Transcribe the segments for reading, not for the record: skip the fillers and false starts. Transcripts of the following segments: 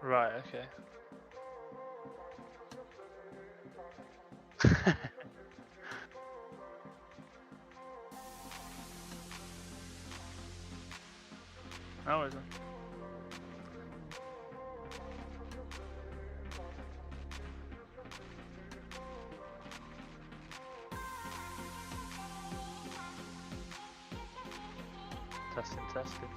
Right, okay. No worries, man. Testing, testing.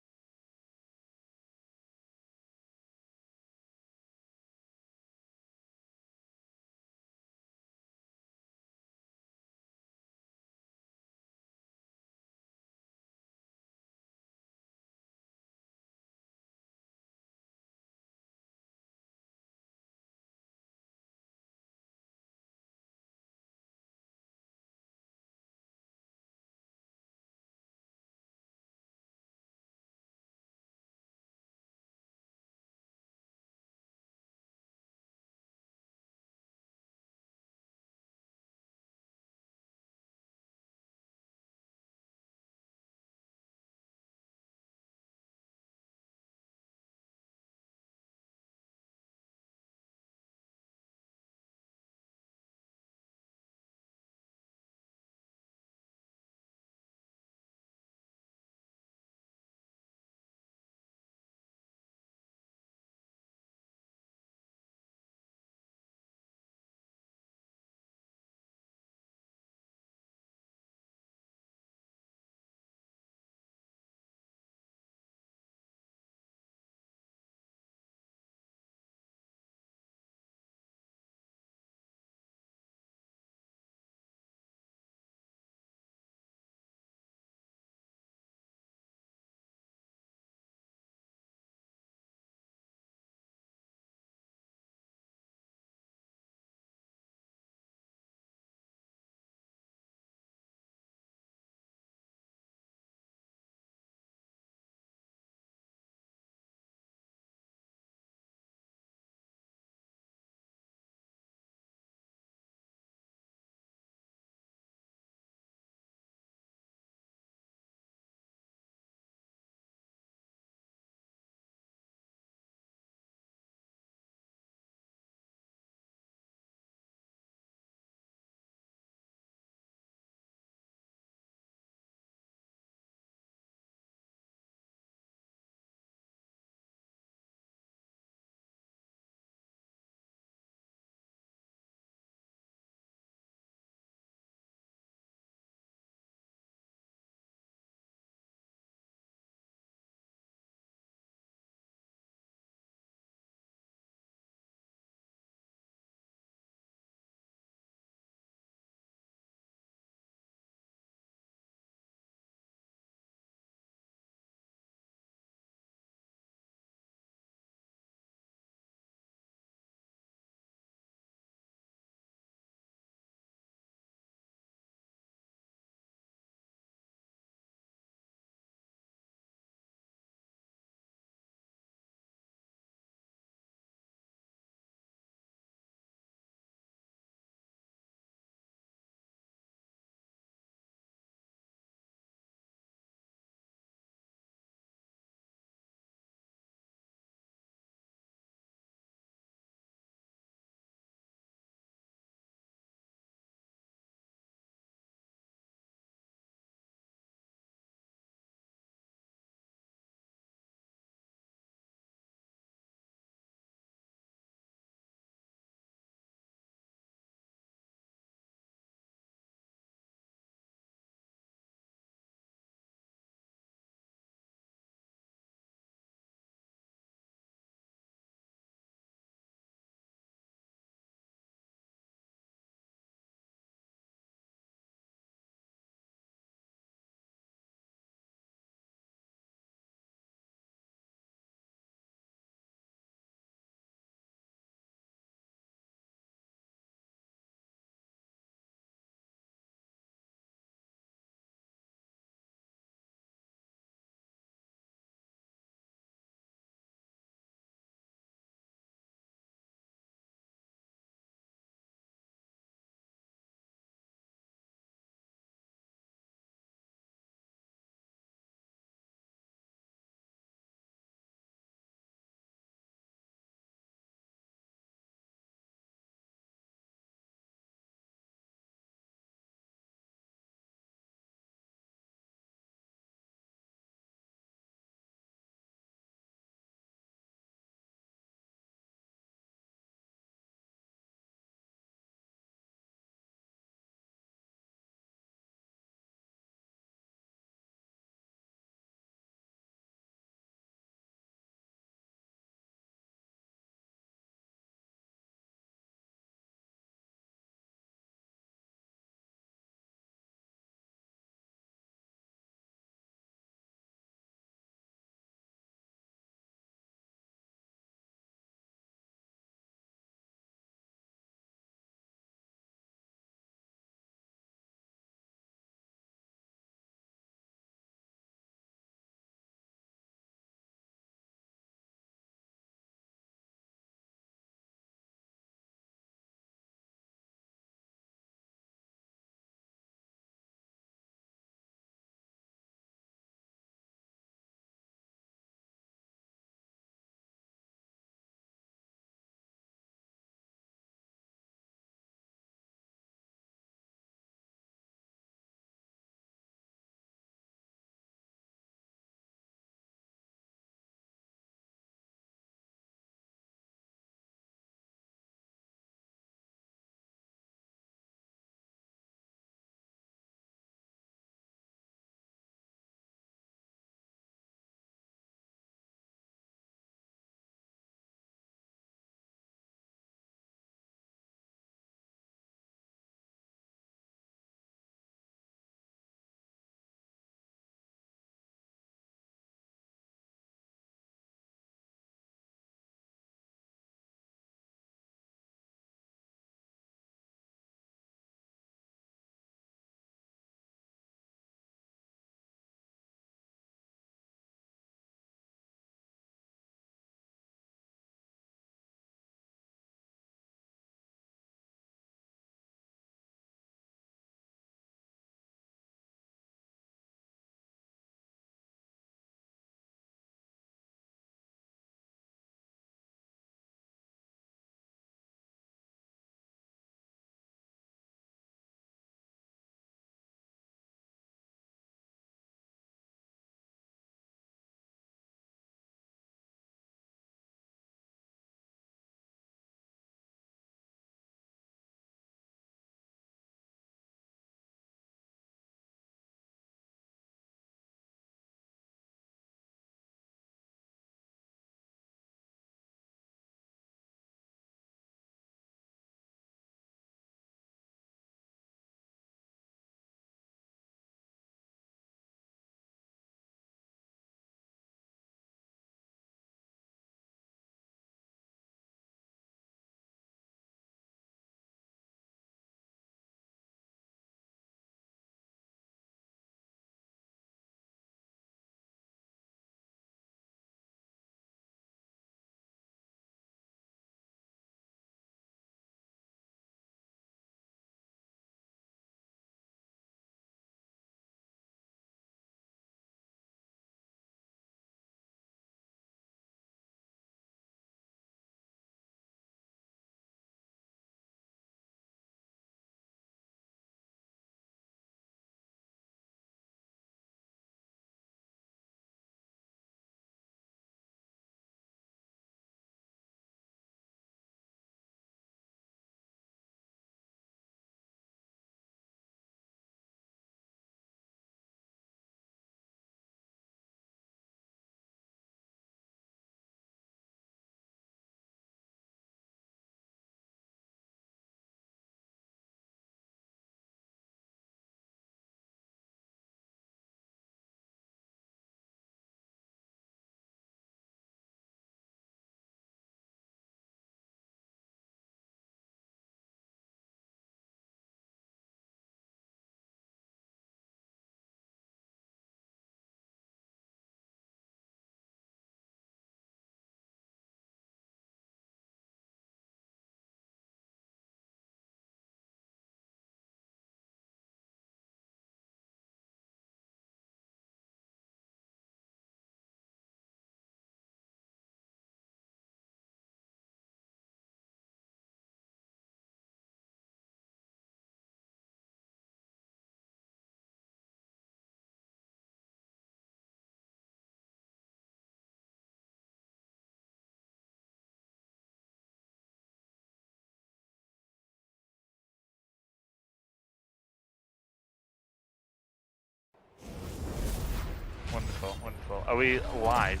Well, are we live?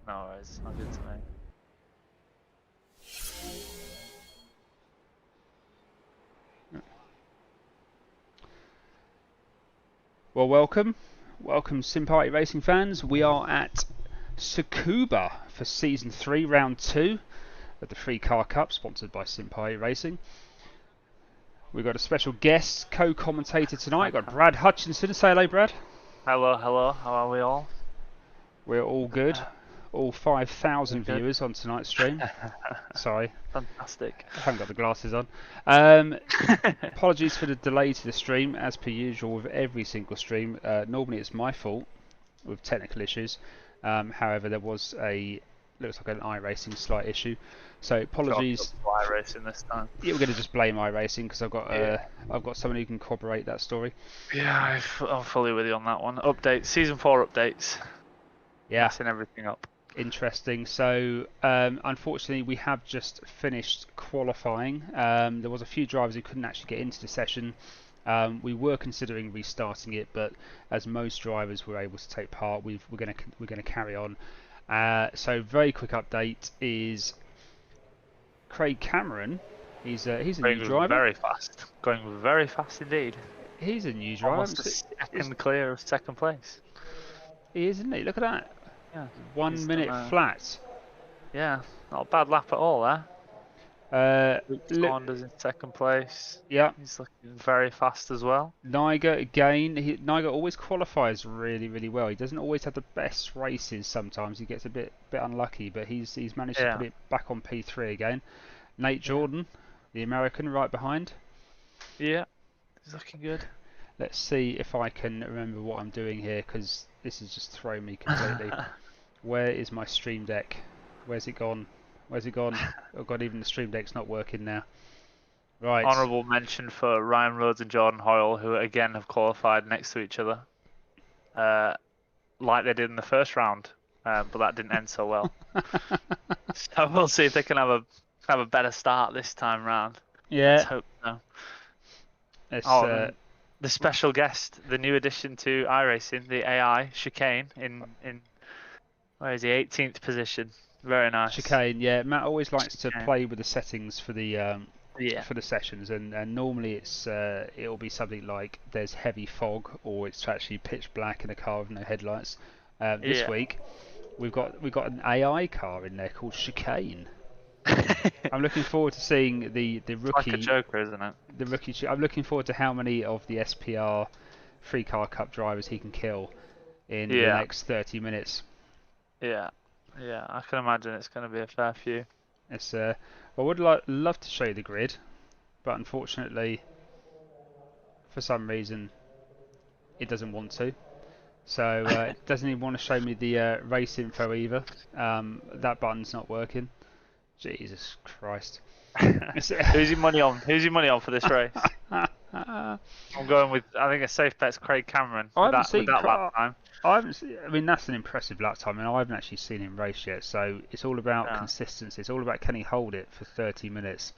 No, it's not good to me. Well, welcome Sim Party Racing fans. We are at Tsukuba for Season 3, Round 2 of the Free Car Cup, sponsored by Sim Party Racing. We've got a special guest, co-commentator tonight. We've got Brad Hutchinson. Say hello, Brad. Hello, hello. How are we all? We're all good. All 5,000 Good. viewers on tonight's stream. Sorry, Fantastic. I haven't got the glasses on. Apologies for the delay to the stream, as per usual with every single stream. Normally it's my fault with technical issues. However, there was looks like an iRacing slight issue. So apologies. iRacing this time. Yeah, we're going to just blame iRacing because I've got someone who can corroborate that story. Yeah, I'm fully with you on that one. Updates, Season 4 updates. Yeah. Messing everything up. Interesting. So unfortunately we have just finished qualifying. There was a few drivers who couldn't actually get into the session. We were considering restarting it, but as most drivers were able to take part, we're going to carry on. So very quick update is Craig Cameron. He's a new driver. Very fast. Going very fast indeed. He's a new driver. Almost a second clear of second place. He is, isn't he? Look at that. Yeah. 1 minute flat. Yeah, not a bad lap at all there. Luke Saunders in second place. Yeah. He's looking very fast as well. Niger again. Niger always qualifies really, really well. He doesn't always have the best races. Sometimes he gets a bit unlucky, but he's managed to put it back on P3 again. Nate Jordan, the American, right behind. Yeah, he's looking good. Let's see if I can remember what I'm doing here, because this has just thrown me completely. Where is my Stream Deck? Where's it gone? Where's it gone? Oh god, even the Stream Deck's not working now. Right. Honourable mention for Ryan Rhodes and Jordan Hoyle, who again have qualified next to each other, like they did in the first round, but that didn't end so well. So we'll see if they can have a better start this time round. Yeah. Let's hope so. The special guest, the new addition to iRacing, the AI Chicane in where is he? 18th position. Very nice. Chicane, yeah. Matt always likes to play with the settings for the for the sessions, and normally it'll be something like there's heavy fog, or it's actually pitch black in a car with no headlights. This week we've got an AI car in there called Chicane. I'm looking forward to seeing the rookie. It's like a Joker, isn't it? The rookie. I'm looking forward to how many of the SPR Free Car Cup drivers he can kill in the next 30 minutes. Yeah, I can imagine it's going to be a fair few. It's I would love to show you the grid, but unfortunately, for some reason, it doesn't want to. So it doesn't even want to show me the race info either. That button's not working. Jesus Christ. Who's your money on? Who's your money on for this race? I'm going with, I think a safe bet's Craig Cameron with that lap time. I mean, that's an impressive lap time, and I haven't actually seen him race yet. So it's all about consistency. It's all about can he hold it for 30 minutes.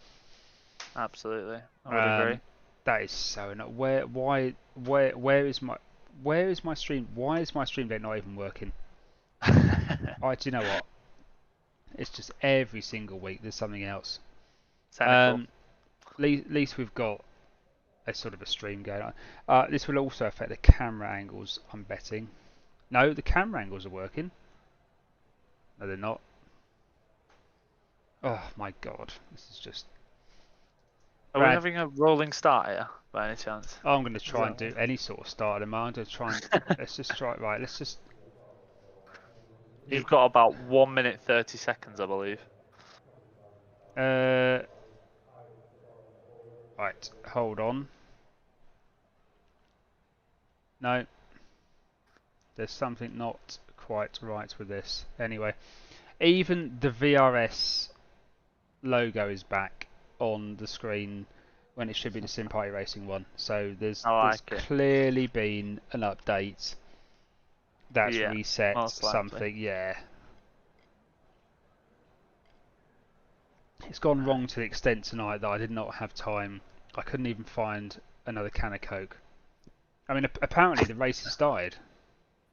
Absolutely, I would agree. That is so. Where is my stream? Why is my stream deck not even working? Do you know what? It's just every single week there's something else. At least we've got a sort of a stream going on. This will also affect the camera angles, I'm betting. No, the camera angles are working. No, they're not. Oh my god, this is just... Are we having a rolling start here, by any chance? I'm going to try and do any sort of start at the moment. I'm going to try and... let's just try... Right, let's just... You've got about 1 minute 30 seconds, I believe. Right, hold on. No. There's something not quite right with this. Anyway, even the VRS logo is back on the screen when it should be the Sim Party Racing one. So there's clearly been an update that's reset something. Yeah. It's gone wrong to the extent tonight that I did not have time. I couldn't even find another can of Coke. I mean, apparently the race has started.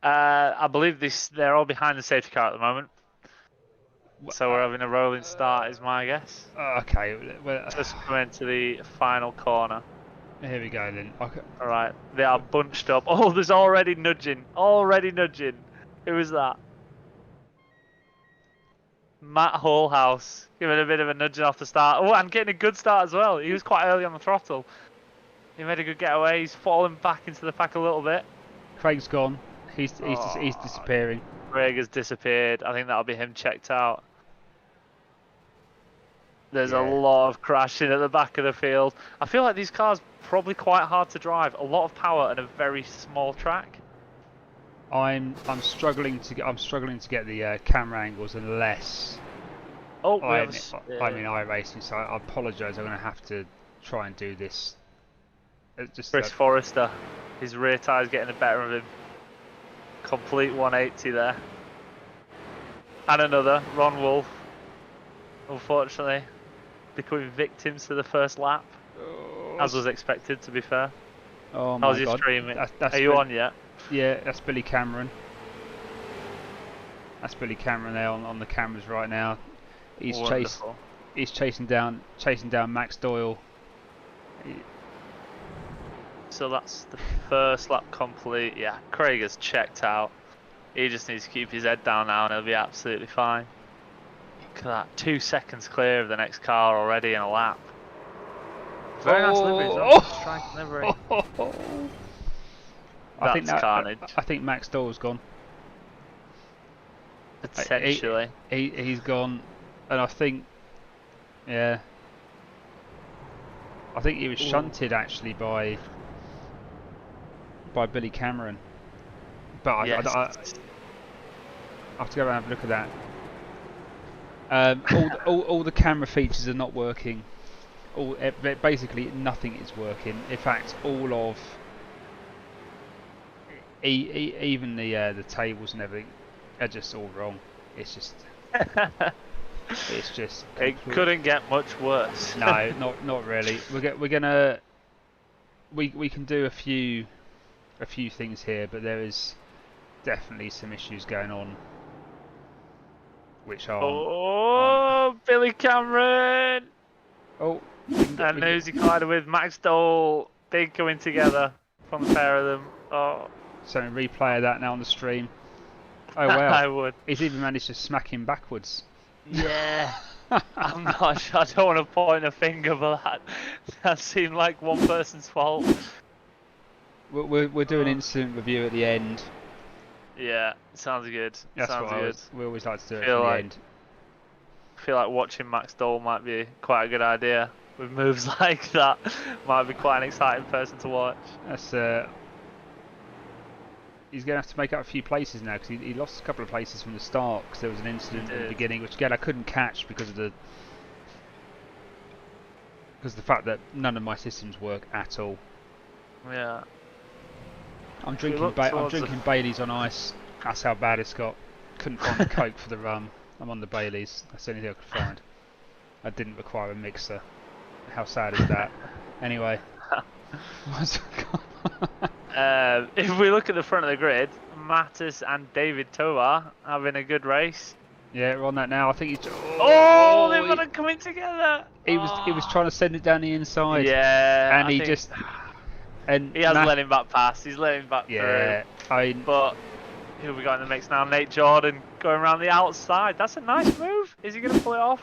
I believe they're all behind the safety car at the moment. So we're having a rolling start, is my guess. Okay, well, Just coming to the final corner. here we go then. Okay. All right, they are bunched up. Oh, there's already nudging. Already nudging. Who is that? Matt Hallhouse giving a bit of a nudging off the start. Oh, and getting a good start as well. He was quite early on the throttle. He made a good getaway. He's fallen back into the pack a little bit. Craig's gone. He's disappearing. Craig has disappeared. I think that'll be him checked out. There's a lot of crashing at the back of the field. I feel like these cars probably quite hard to drive. A lot of power and a very small track. I'm struggling to get the camera angles unless I'm in iRacing. So I apologise. I'm going to have to try and do this. Chris Forrester, his rear tyre's getting the better of him. Complete 180 there. And another, Ron Wolf, unfortunately, becoming victims to the first lap, as was expected, to be fair. Oh my How's God. your streaming? That's Are you on yet? Yeah, that's Billy Cameron. That's Billy Cameron there on the cameras right now. He's chasing down Max Doyle. So that's the first lap complete. Yeah, Craig has checked out. He just needs to keep his head down now and he'll be absolutely fine. Look at that, 2 seconds clear of the next car already in a lap. Very nice livery, striking livery. That's carnage. I think Max Doyle's gone. Potentially. He's gone, and I think, yeah. I think he was shunted actually by Billy Cameron. But yes. I have to go and have a look at that. All the camera features are not working. Basically nothing is working. In fact, all of even the tables and everything are just all wrong. It's just it couldn't get much worse. No, not really. We can do a few things here, but there is definitely some issues going on, which are Billy Cameron. Oh, and who's he collided with? Max Dole. Big coming together from the pair of them. Oh. So replay of that now on the stream. Oh wow! I would. He's even managed to smack him backwards. Yeah. I'm not sure. I don't want to point a finger, but that seemed like one person's fault. We'll do an incident review at the end. Yeah, sounds good. That's sounds what good. We always like to do it at the end. I feel like watching Max Dole might be quite a good idea. With moves like that, might be quite an exciting person to watch. That's he's going to have to make up a few places now because he lost a couple of places from the start because there was an incident at the beginning, which again I couldn't catch because of the fact that none of my systems work at all. Yeah. I'm drinking Baileys on ice. That's how bad it's got. Couldn't find the Coke for the rum. I'm on the Baileys. That's the only thing I could find. I didn't require a mixer. How sad is that? Anyway. If we look at the front of the grid, Mattis and David Tovar having a good race. Yeah, we're on that now. I think he's. They've got it coming together. He was trying to send it down the inside. Yeah, and he has let him back pass. He's let him back through. But who have we got in the mix now? Nate Jordan going around the outside. That's a nice move. Is he going to pull it off?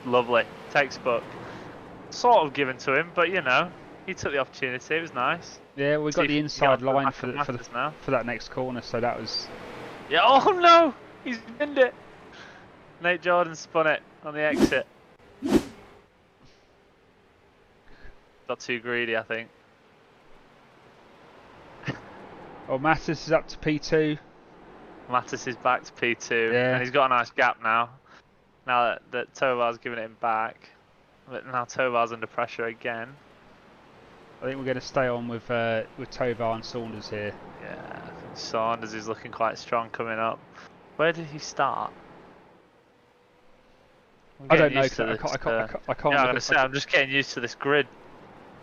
Lovely. Textbook. Sort of given to him, but you know, he took the opportunity. It was nice. Yeah, we've got the inside line for that next corner, so that was. Yeah. Oh no, he's binned it. Nate Jordan spun it on the exit. Got too greedy, I think. Oh, Mattis is up to P2. Mattis is back to P2, yeah. And he's got a nice gap now. Now that Tovar's giving it him back, but now Tovar's under pressure again. I think we're going to stay on with Tovar and Saunders here. Yeah, I think Saunders is looking quite strong coming up. Where did he start? I don't know. I can't. Yeah, I'm just getting used to this grid.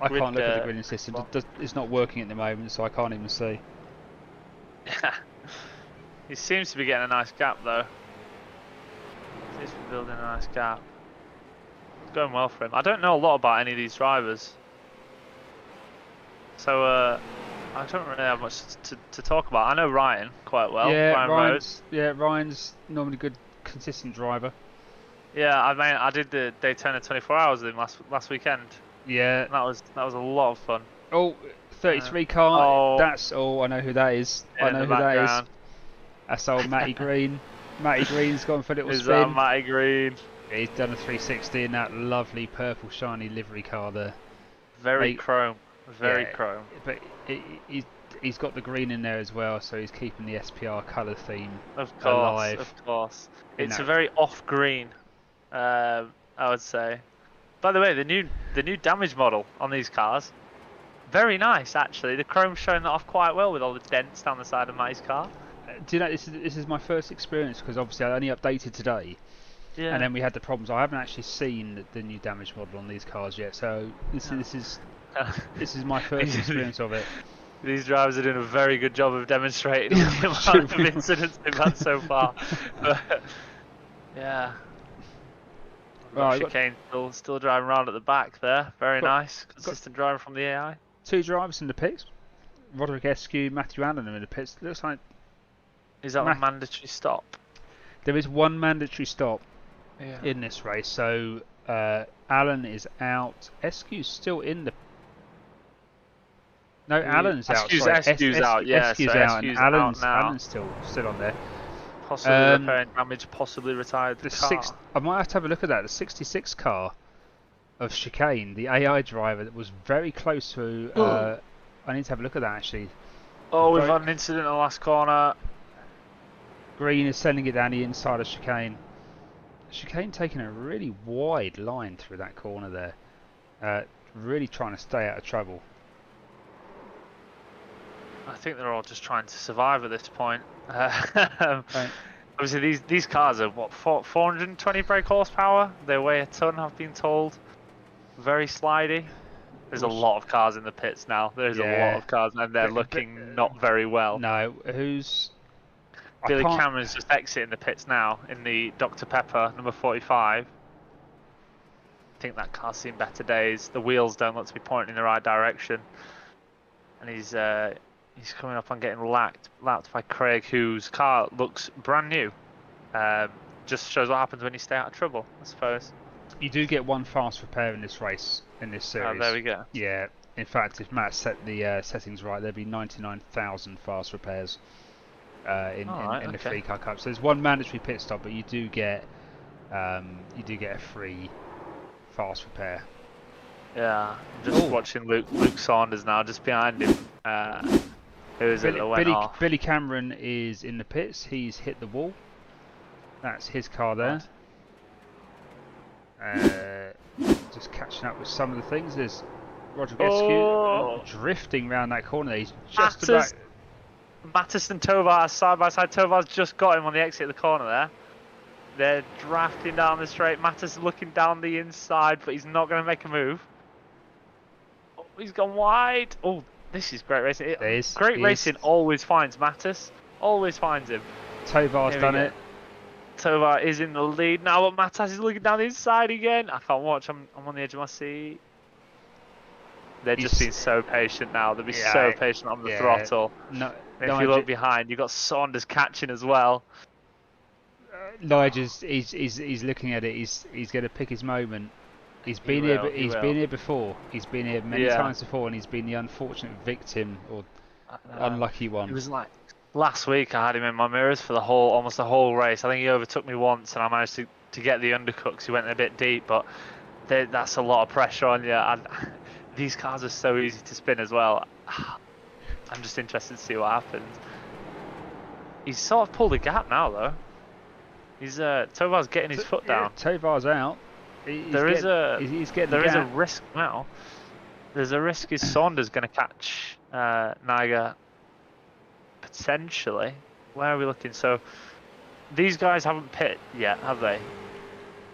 I can't look at the gridding system. It's not working at the moment, so I can't even see. Yeah. He seems to be getting a nice gap though. Seems to be building a nice gap. It's going well for him. I don't know a lot about any of these drivers, so I don't really have much to talk about. I know Ryan quite well. Yeah, Ryan Ryan's normally a good, consistent driver. Yeah, I mean, I did the Daytona 24 Hours with him last weekend. Yeah, and that was a lot of fun. Oh, 33 car. That's I know who that is. I know who that is. That's old Matty Green. Matty Green's gone for a little spin. Is that Matty Green? Yeah, he's done a 360 in that lovely purple shiny livery car there. Very chrome. Very chrome. But he's got the green in there as well, so he's keeping the SPR colour theme alive. Of course. It's a very off green, I would say. By the way, the new damage model on these cars, very nice actually. The chrome's showing that off quite well with all the dents down the side of Matty's car. Do you know, this is my first experience because obviously I only updated today. Yeah. And then we had the problems. I haven't actually seen the new damage model on these cars yet, so this is my first experience of it. These drivers are doing a very good job of demonstrating the amount of incidents they've had so far. But, yeah. Right, Chicane still driving around at the back there. Very nice. Consistent driving from the AI. 2 drivers in the pits. Roderick Eskew, Matthew Allen are in the pits. Looks like. Is that a mandatory stop? There is one mandatory stop in this race. So Allen is out. Eskew's still in the. No, Allen's out. Eskew's out. Yeah, Eskew's out. And Allen's still on there. Possibly repairing damage, possibly retired the car. I might have to have a look at that. The 66 car of Chicane, the AI driver that was very close to. I need to have a look at that actually. Oh, we've had an incident in the last corner. Green is sending it down the inside of Chicane. Chicane taking a really wide line through that corner there. Really trying to stay out of trouble. I think they're all just trying to survive at this point. Obviously, these cars are what 420 brake horsepower. They weigh a ton, I've been told. Very slidey. There's a lot of cars in the pits now. There's a lot of cars, and they're looking not very well. No, Billy Cameron's just exiting the pits now in the Dr Pepper number 45. I think that car's seen better days. The wheels don't look to be pointing in the right direction, and he's coming up on getting lapped by Craig, whose car looks brand new. Just shows what happens when you stay out of trouble, I suppose. You do get one fast repair in this race, in this series. Oh, there we go. Yeah, in fact, if Matt set the settings right, there'd be 99,000 fast repairs in the free car cup. So there's one mandatory pit stop, but you do get a free fast repair. Yeah, I'm just watching Luke Saunders now, just behind him. Who is it that went off? Billy Cameron is in the pits. He's hit the wall. That's his car there. Just catching up with some of the things. There's Roger Gescu drifting around that corner. He's just about. Mattis and Tovar side by side. Tovar's just got him on the exit of the corner there. They're drafting down the straight. Mattis looking down the inside, but he's not going to make a move. Oh, he's gone wide. Oh, this is great racing. Great racing always finds Mattis. Always finds him. Tovar's done it. Tovar is in the lead now, but Mattis is looking down the inside again. I can't watch. I'm on the edge of my seat. They're just being so patient now. They'll be so patient on the throttle. If you look behind, you've got Saunders catching as well. Nigel's he's looking at it. He's going to pick his moment. He's been here. He's been here before. He's been here many times before, and he's been the unfortunate victim or unlucky one. It was like last week. I had him in my mirrors for almost the whole race. I think he overtook me once, and I managed to get the undercut because he went a bit deep. But that's a lot of pressure on you. And these cars are so easy to spin as well. I'm just interested to see what happens. He's sort of pulled a gap now, though. Tovar's getting his foot down. Tovar's out. There is a risk now. There's a risk is Saunders going to catch Niger potentially. Where are we looking? So these guys haven't pit yet, have they?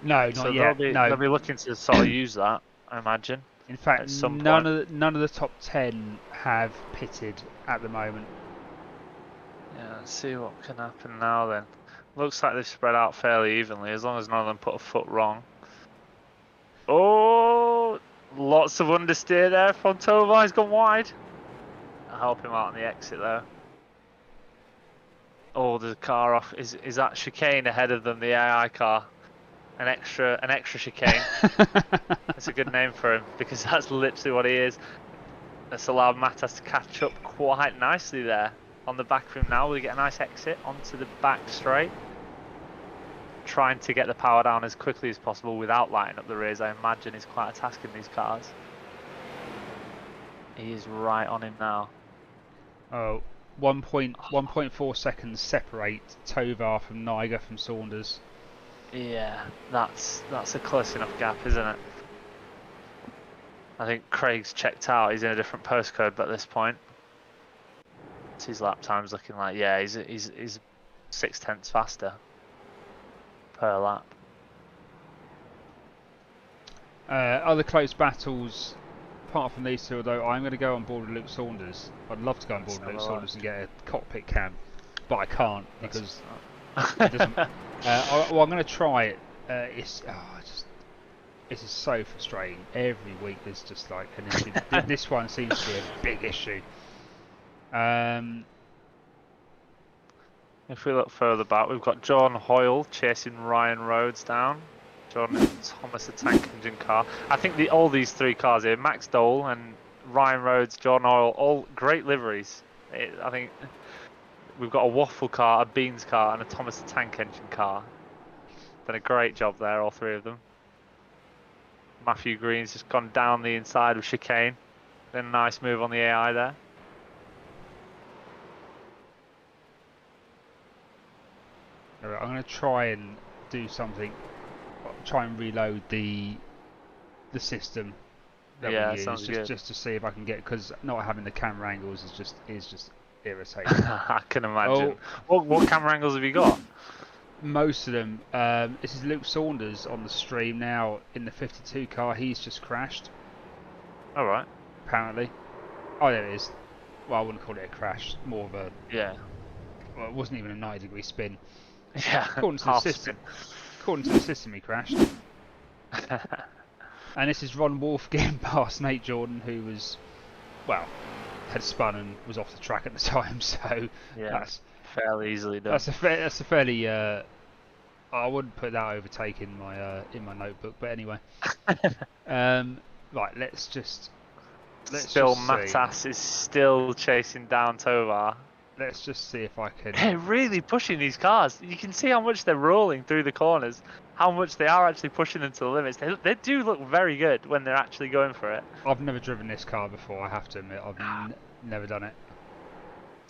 No, not yet. They'll be looking to sort of use that, I imagine. In fact, none of the top 10 have pitted at the moment. Yeah, let's see what can happen now then. Looks like they've spread out fairly evenly, as long as none of them put a foot wrong. Oh, lots of understeer there from Tova. He's gone wide. I'll help him out on the exit though. Oh, there's a car off. Is that chicane ahead of them? The AI car, an extra chicane. That's a good name for him because that's literally what he is. That's allowed Matas to catch up quite nicely there on the back of him now. We get a nice exit onto the back straight. Trying to get the power down as quickly as possible without lighting up the rears, I imagine, is quite a task in these cars. He is right on him now. Oh, 1.4 seconds separate Tovar from Niger from Saunders. Yeah, that's a close enough gap, isn't it? I think Craig's checked out. He's in a different postcode at this point. What's his lap time's looking like? Yeah, he's 0.6 faster per lap. Other close battles, apart from these two, although I'm going to go on board with Luke Saunders. I'd love to go on board with Luke Saunders and get a cockpit cam, but I can't because it doesn't. Well, I'm going to try it. This is so frustrating. Every week there's just like an issue. This one seems to be a big issue. If we look further back, we've got John Hoyle chasing Ryan Rhodes down. John Thomas, a tank engine car. I think all these three cars here, Max Dole and Ryan Rhodes, John Hoyle, all great liveries. I think we've got a waffle car, a beans car, and a Thomas the tank engine car. Done a great job there, all three of them. Matthew Green's just gone down the inside of chicane. Then a nice move on the AI there. Alright, I'm going to try and do something. Try and reload the system that we use just to see if I can get, because not having the camera angles is just irritating. I can imagine. What camera angles have you got? Most of them. This is Luke Saunders on the stream now in the 52 car. He's just crashed. All right. Apparently. Oh, there it is. Well, I wouldn't call it a crash. More of a. Yeah. Well, it wasn't even a 90-degree spin. Yeah. According to the system, he crashed. And this is Ron Wolf getting past Nate Jordan, who was, well, had spun and was off the track at the time. So yeah, that's fairly easily done. That's a fairly. I wouldn't put that overtake in my notebook, but anyway. Right, let's just Matas is still chasing down Tovar. Let's just see if I can. They're really pushing these cars. You can see how much they're rolling through the corners, how much they are actually pushing them to the limits. They do look very good when they're actually going for it. I've never driven this car before, I have to admit. I've never done it.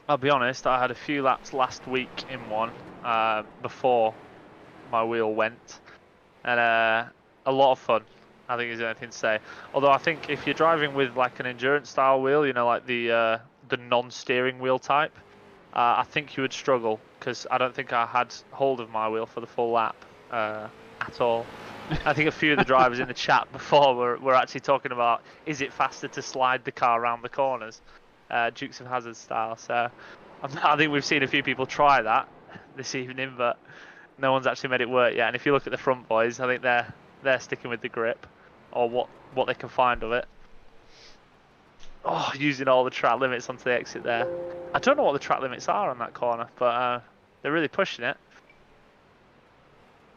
I'll be honest, I had a few laps last week in one before my wheel went, and a lot of fun, I think is the only thing to say. Although I think if you're driving with like an endurance style wheel, you know, like the non-steering wheel type, I think you would struggle, because I don't think I had hold of my wheel for the full lap at all. I think a few of the drivers in the chat before were actually talking about, is it faster to slide the car around the corners, Dukes of Hazzard style. So I think we've seen a few people try that this evening, but no one's actually made it work yet. And if you look at the front boys, I think they're sticking with the grip, or what they can find of it. Oh, using all the track limits onto the exit there. I don't know what the track limits are on that corner, but they're really pushing it.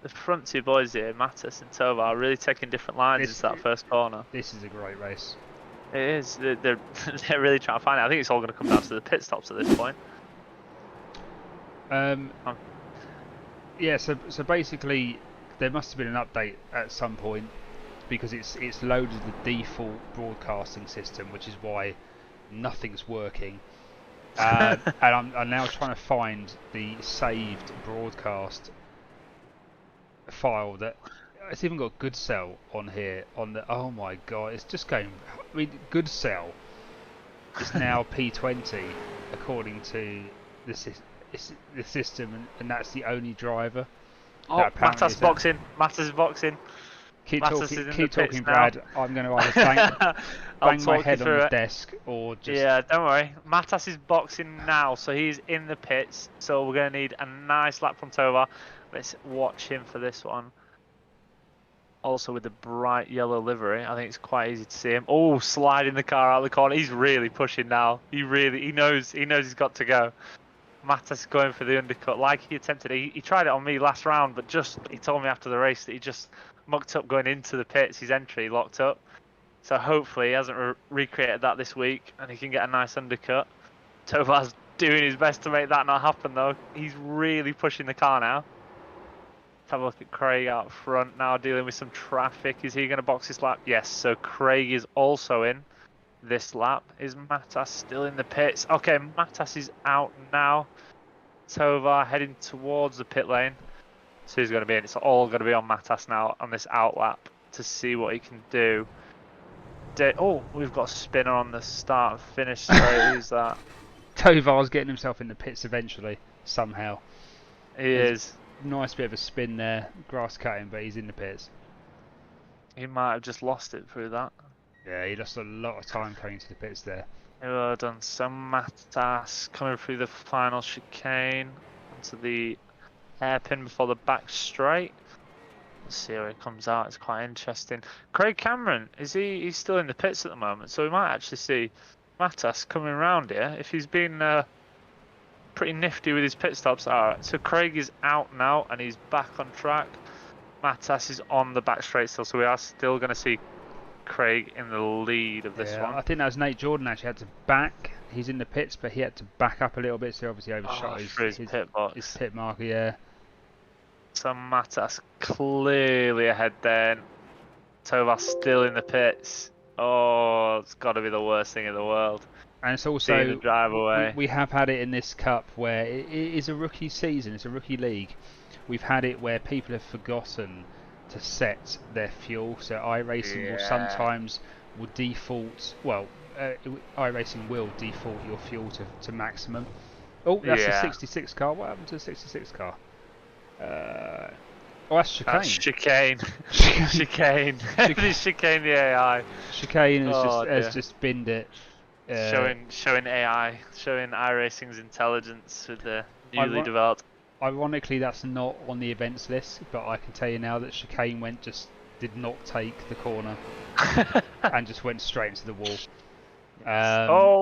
The front two boys here, Matas and Tovar, are really taking different lines into that first corner. This is a great race. It is. They're really trying to find it. I think it's all going to come down to the pit stops at this point. Yeah, so basically there must have been an update at some point, because it's loaded the default broadcasting system, which is why nothing's working. And I'm now trying to find the saved broadcast file that it's even got Good Cell on here. Oh my god, it's just going. I mean, Good Cell is now P20 according to the system, and that's the only driver. Oh, Matas boxing. Matas is boxing. Keep Keep talking, Brad. I'm going to either bang my head on the desk or just... Yeah, don't worry. Mattas is boxing now, so he's in the pits. So we're going to need a nice lap from Tovar. Let's watch him for this one. Also with the bright yellow livery, I think it's quite easy to see him. Oh, sliding the car out of the corner. He's really pushing now. He knows he's got to go. Mattas is going for the undercut like he attempted. He tried it on me last round, but he told me after the race that he just mucked up going into the pits. His entry locked up. So hopefully he hasn't recreated that this week and he can get a nice undercut. Tovar's doing his best to make that not happen though. He's really pushing the car now. Let's have a look at Craig out front now, dealing with some traffic. Is he going to box this lap? Yes, so Craig is also in this lap. Is Mattas still in the pits? Okay, Mattas is out now. Tovar heading towards the pit lane. So he's going to be in. It's all going to be on Mattas now on this out lap to see what he can do. Oh, we've got a spinner on the start and finish. Sorry, who's that? Tovar's getting himself in the pits eventually, somehow. He is. Nice bit of a spin there, grass cutting, but he's in the pits. He might have just lost it through that. Yeah, he lost a lot of time coming to the pits there. Well done. So Mattas coming through the final chicane onto the hairpin before the back straight. Let's see how he comes out. It's quite interesting. Craig Cameron, he's still in the pits at the moment, so we might actually see Mattas coming round here if he's been pretty nifty with his pit stops. Alright, so Craig is out now and he's back on track. Mattas is on the back straight still, so we are still going to see Craig in the lead of this one. I think that was Nate Jordan actually had to back. He's in the pits, but he had to back up a little bit, so he obviously overshot his pit box. His pit marker, yeah. So Mattas clearly ahead then. Tovar still in the pits. Oh, it's got to be the worst thing in the world. And it's also, drive away. We have had it in this cup where it is a rookie season, it's a rookie league. We've had it where people have forgotten to set their fuel. So iRacing will sometimes default, iRacing will default your fuel to maximum. Oh, that's a 66 car. What happened to the 66 car? That's chicane. That's chicane. Chicane. Chicane the AI. Chicane has just binned it. Showing AI, showing iRacing's intelligence with the newly developed. Ironically, that's not on the events list, but I can tell you now that chicane did not take the corner and just went straight into the wall.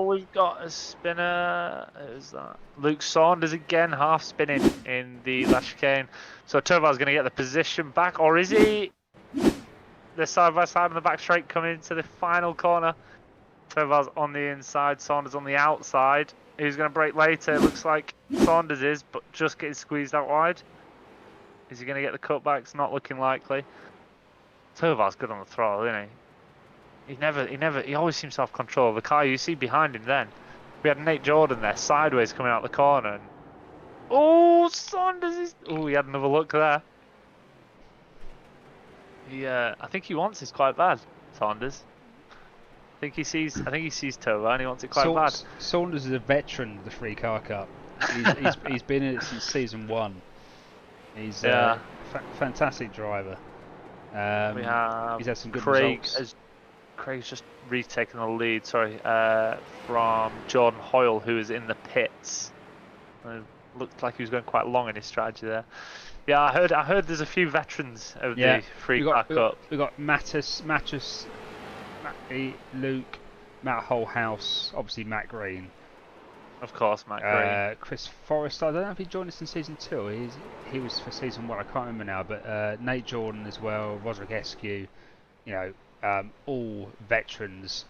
We've got a spinner. Who's that? Luke Saunders again, half spinning in the last chicane. So Tovar's going to get the position back, or is he? They're side by side on the back straight coming into the final corner. Tovar's on the inside, Saunders on the outside. Who's going to brake later? It looks like Saunders is, but just getting squeezed out wide. Is he going to get the cutback? It's not looking likely. Tovar's good on the throttle, isn't he? He always seems to have control of the car. You see behind him then. We had Nate Jordan there, sideways coming out the corner. And... oh, Saunders is... oh, he had another look there. I think he wants this quite bad, Saunders. I think he sees Tovar and he wants it quite bad. Saunders is a veteran of the Free Car Cup. He's been in it since season 1. He's a fantastic driver. We have he's had some good results. Craig's just retaken the lead. From Jordan Hoyle, who is in the pits. It looked like he was going quite long in his strategy there. Yeah, I heard there's a few veterans of the Free Car Cup. We got Mattis, Luke, Matt Holehouse, obviously Matt Green. Of course, Matt Green. Chris Forrester, I don't know if he joined us in season 2. He was for season 1, I can't remember now. But Nate Jordan as well, Roderick Eskew, all veterans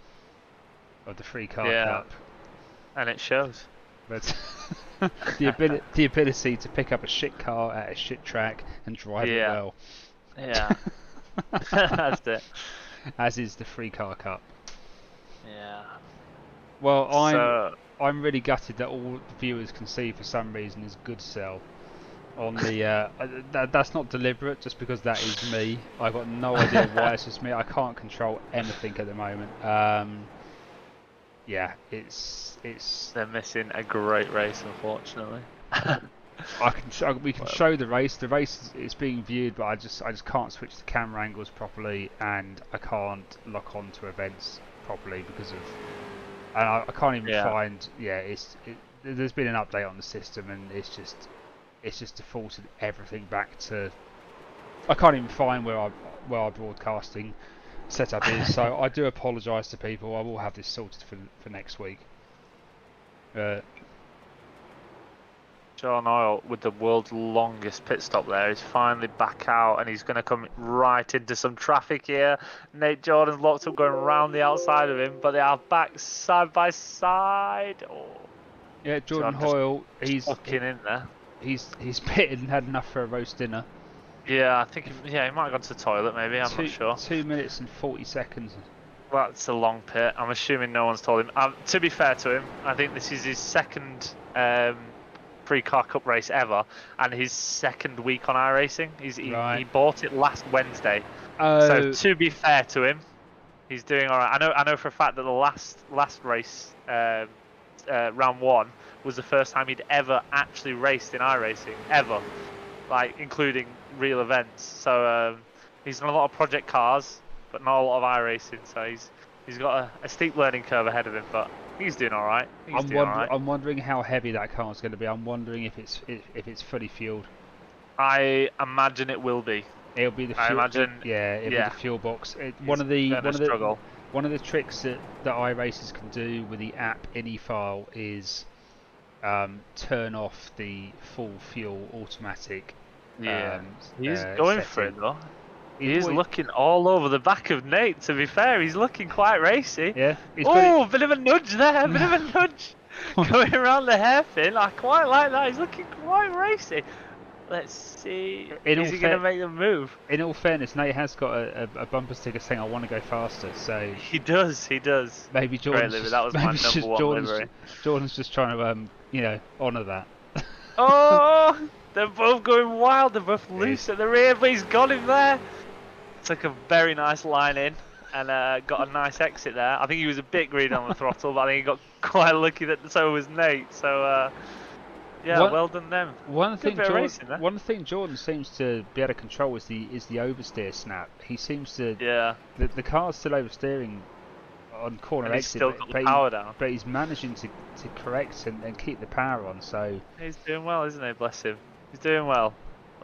of the Free Car Cup. And it shows. But the ability to pick up a shit car at a shit track and drive it well. Yeah, that's it. As is the Free Car Cup. Yeah. Well, I'm really gutted that all the viewers can see for some reason is good sell on the. That's not deliberate, just because that is me. I've got no idea why it's just me. I can't control anything at the moment. It's. They're missing a great race, unfortunately. We can show the race. The race is being viewed, but I just can't switch the camera angles properly, and I can't lock on to events properly because of. And I can't even find. Yeah, there's been an update on the system, and it's just defaulted everything back to. I can't even find where our broadcasting setup is. So I do apologise to people. I will have this sorted for next week. John Oil, with the world's longest pit stop there, is finally back out, and he's going to come right into some traffic here. Nate Jordan's locked up going around the outside of him, but they are back side by side. Oh. Yeah, Jordan Hoyle, he's fucking in there. He's pitted and had enough for a roast dinner. Yeah, I think he might have gone to the toilet maybe, I'm not sure. 2 minutes and 40 seconds. Well, that's a long pit. I'm assuming no one's told him. To be fair to him, I think this is his second pre-car cup race ever, and his second week on iRacing. He bought it last Wednesday. So to be fair to him, he's doing all right. I know for a fact that the last race, round 1, was the first time he'd ever actually raced in iRacing ever, like including real events. So he's done a lot of project cars, but not a lot of iRacing. So he's got a steep learning curve ahead of him, but he's doing all right. I'm wondering how heavy that car is going to be. I'm wondering if it's fully fueled. I imagine it will be. It'll be the fuel. I imagine. It'll be the fuel box. One of the tricks that iRacers can do with the app IndyFile is turn off the full fuel automatic. Yeah, he's going for it though. He's looking all over the back of Nate, to be fair. He's looking quite racy. Yeah. Oh, bit of a nudge there, bit of a nudge. Going around the hairpin. I quite like that. He's looking quite racy. Let's see. Is he going to make the move? In all fairness, Nate has got a bumper sticker saying, I want to go faster. So He does. Maybe Jordan's just, that was my number one livery. Jordan's just trying to, honour that. Oh, they're both going wild. They're both loose at the rear, but he's got him there. Took a very nice line in and got a nice exit there. I think he was a bit greedy on the throttle, but I think he got quite lucky that so was Nate. So well done them. One thing Jordan seems to be able to control is the oversteer snap. He seems to the car's still oversteering on corner exit, still got the power down. But he's managing to correct and keep the power on. So he's doing well, isn't he? Bless him. He's doing well.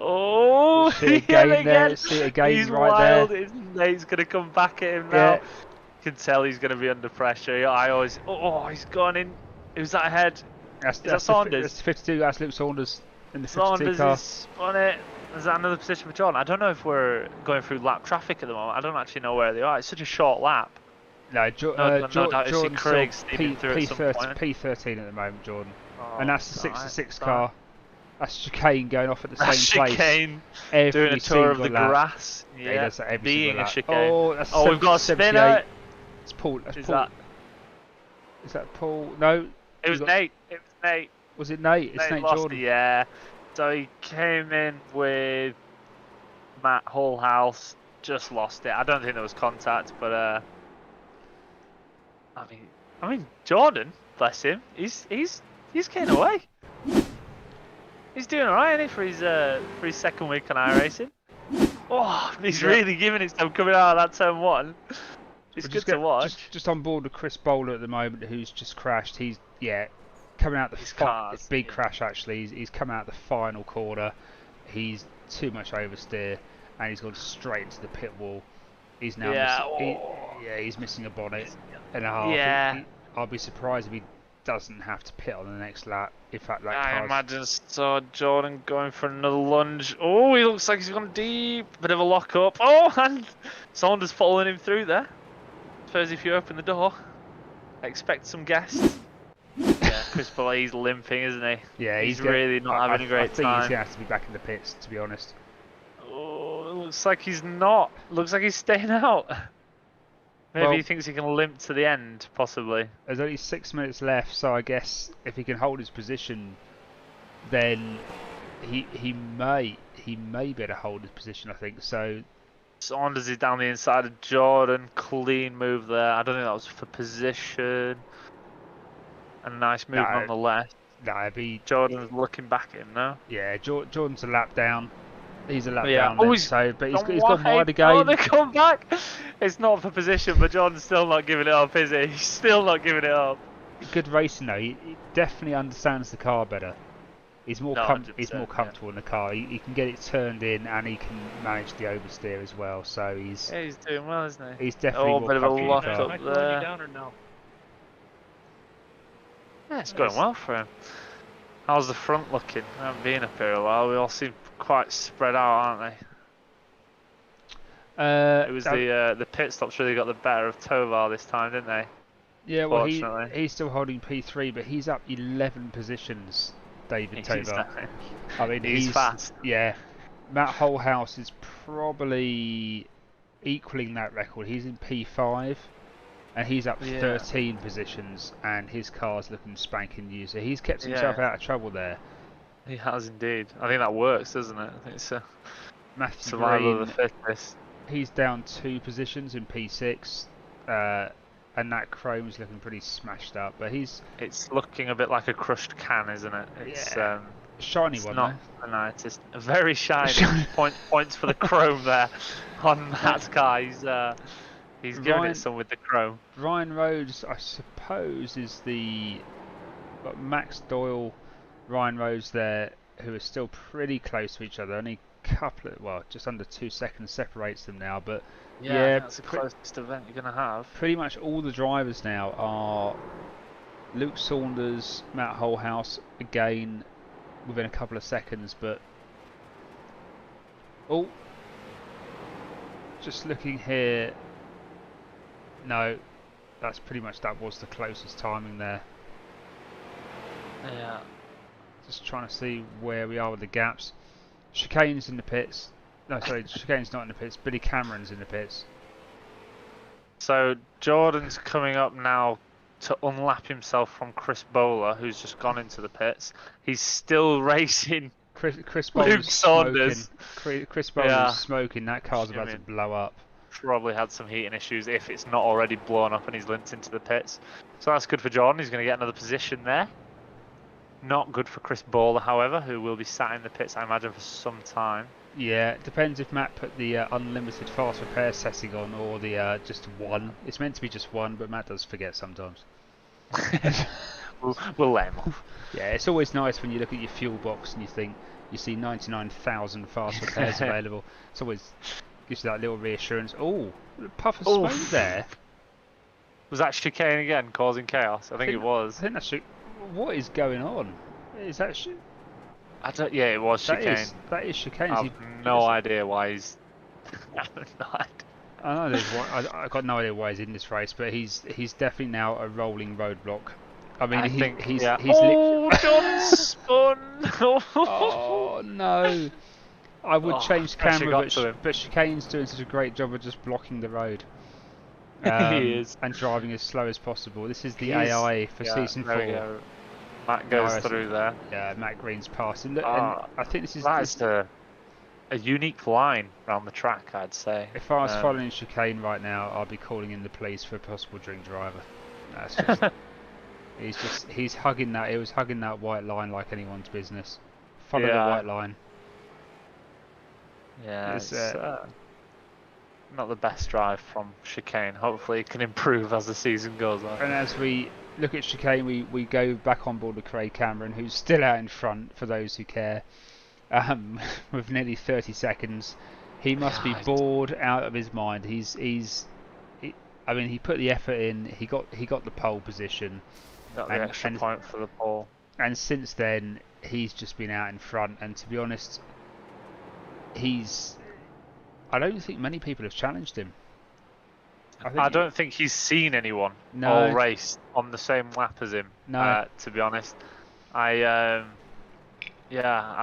Oh, see it again there. See it again. He's right wild. there. Nate's going to come back at him now. You can tell he's going to be under pressure. He's gone in. Who's that ahead? Is that Saunders? That's 52. That's Luke Saunders in the 52 Saunders car. Is on it. Is that another position for John? I don't know if we're going through lap traffic at the moment. I don't actually know where they are. It's such a short lap. No, Jordan's Craig's P13 at the moment, Jordan. And that's the 66 car. That's chicane going off at the same place. Chicane doing a tour of the grass. Yeah, he does that every being a chicane. Oh, we've got a spinner. It's Paul. Is that Paul? No. It was Nate. Was it Nate? It's Nate Jordan. Yeah. So he came in with Matt Hallhouse. Just lost it. I don't think there was contact, but I mean Jordan, bless him. He's getting away. He's doing alright, isn't he, for his second week on iRacing? Oh, he's really giving it some coming out of that turn 1. It's good to watch. Just on board with Chris Bowler at the moment, who's just crashed. He's coming out the big crash actually. He's come out the final corner. He's too much oversteer, and he's gone straight into the pit wall. He's now he's missing a bonnet and a half. Yeah. I'll be surprised if he doesn't have to pit on the next lap. In fact, I imagine so. Jordan going for another lunge. Oh, he looks like he's gone deep. Bit of a lock up. Oh, and Saunders following him through there. I suppose if you open the door, expect some guests. Yeah, Chris Bowler, he's limping, isn't he? Yeah, he's really not having a great time. I think he's gonna have to be back in the pits, to be honest. Oh, it looks like he's not. Looks like he's staying out. Maybe he thinks he can limp to the end, possibly. There's only 6 minutes left, so I guess if he can hold his position, then he may be able to hold his position. I think so. Saunders is down the inside of Jordan. Clean move there. I don't think that was for position. A nice move on the left. That'd be... Jordan's looking back at him now. Yeah, Jordan's a lap down. He's a lap Yeah. down then, so, but he's gone wide again. Oh, they come back! It's not for position, but Jordan's still not giving it up, is he? He's still not giving it up. Good racing though, he definitely understands the car better. He's more comfortable in the car. He can get it turned in and he can manage the oversteer as well. So he's doing well, isn't he? He's definitely more a bit of a comfortable lock in the car. up there. Down or no? Yeah, it's going well for him. How's the front looking? I haven't been up here a while. We all seem quite spread out, aren't they? It was the pit stops really got the better of Tovar this time, didn't they? Yeah, well he's still holding P3, but he's up 11 positions. David Tovar. I mean, he's fast. Yeah, Matt Holhouse is probably equaling that record. He's in P5, and he's up 13 positions, and his car's looking spanking new. So he's kept himself out of trouble there. He has indeed. I think that works, doesn't it? I think it's Matthew survival Green, of the fittest. He's down 2 positions in P6. And that chrome's looking pretty smashed up, but it's looking a bit like a crushed can, isn't it? It's shiny it's one, not though. a nicest, very shiny. Points for the chrome there on Matt's car. He's giving it some with the chrome. Ryan Rhodes, I suppose, is got Max Doyle, Ryan Rhodes there, who are still pretty close to each other. Only just under 2 seconds separates them now, but yeah, that's the closest event you're going to have. Pretty much all the drivers now are Luke Saunders, Matt Holhouse, again within a couple of seconds, but just looking here, no, that was the closest timing there. Yeah. Just trying to see where we are with the gaps. Chicane's in the pits. No, sorry, Chicane's not in the pits. Billy Cameron's in the pits. So Jordan's coming up now to unlap himself from Chris Bowler, who's just gone into the pits. He's still racing. Chris Bowler's Saunders. Chris Bowler's smoking. That car's about to blow up. Probably had some heating issues if it's not already blown up and he's limped into the pits. So that's good for Jordan. He's going to get another position there. Not good for Chris Bowler, however, who will be sat in the pits, I imagine, for some time. Yeah, it depends if Matt put the unlimited fast repair setting on or the just one. It's meant to be just one, but Matt does forget sometimes. we'll let him off. Yeah, it's always nice when you look at your fuel box and you see 99,000 fast repairs available. It's always gives you that little reassurance. Oh, puff of smoke there. Was that chicane again, causing chaos? I think it was. I think that's what is going on? Is that yeah, it was chicane. That is chicane. I have no idea why he's. I know I got no idea why he's in this race, but he's definitely now a rolling roadblock. I mean, he's John spun. Oh no! I would change the camera, but chicane's doing such a great job of just blocking the road. He is. And driving as slow as possible. This is the AI for season 4. Matt goes through there. Yeah, Matt Green's passing. And I think this is a unique line around the track, I'd say. If I was following chicane right now, I'd be calling in the police for a possible drink driver. That's just he's hugging that. He was hugging that white line like anyone's business. Follow the white line. Yeah, it's not the best drive from chicane. Hopefully it can improve as the season goes on. And as we look at chicane, we go back on board with Craig Cameron, who's still out in front for those who care, with nearly 30 seconds. He must be bored out of his mind. I mean, he put the effort in. He got the pole position. Got the extra point for the pole. And since then, he's just been out in front. And to be honest, I don't think many people have challenged him. I don't think he's seen anyone all race on the same lap as him. No. To be honest, I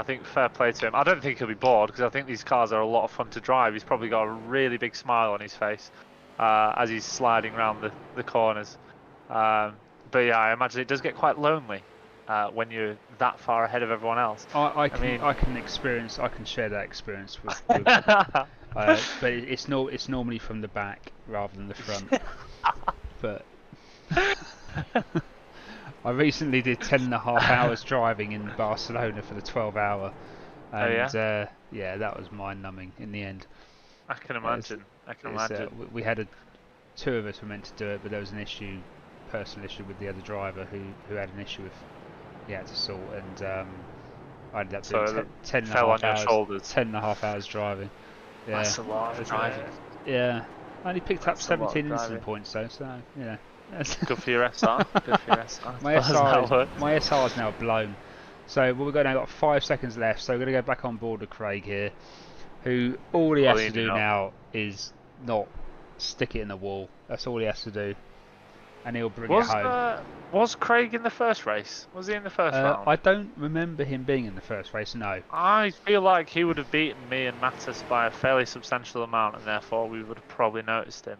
think fair play to him. I don't think he'll be bored because I think these cars are a lot of fun to drive. He's probably got a really big smile on his face as he's sliding around the corners. But yeah, I imagine it does get quite lonely when you're that far ahead of everyone else. I can share that experience with but it's normally from the back rather than the front. But I recently did 10.5 hours driving in Barcelona for the 12-hour, and yeah, that was mind-numbing in the end. I can imagine. I can imagine. We had two of us were meant to do it, but there was an issue, personal issue with the other driver who had an issue with he had to sort, and I ended up doing 10.5 hours driving. Yeah, that's a lot of driving. Yeah, I only picked up 17 incident points though, so you know. Good for your SR. Good for your SR. My SR is now blown. So we're going now. Got 5 seconds left, so we're going to go back on board with Craig here, who all he has to do now is not stick it in the wall. That's all he has to do, and he'll bring it home. Was Craig in the first race? Was he in the first round? I don't remember him being in the first race. No. I feel like he would have beaten me and Mattis by a fairly substantial amount, and therefore we would have probably noticed him.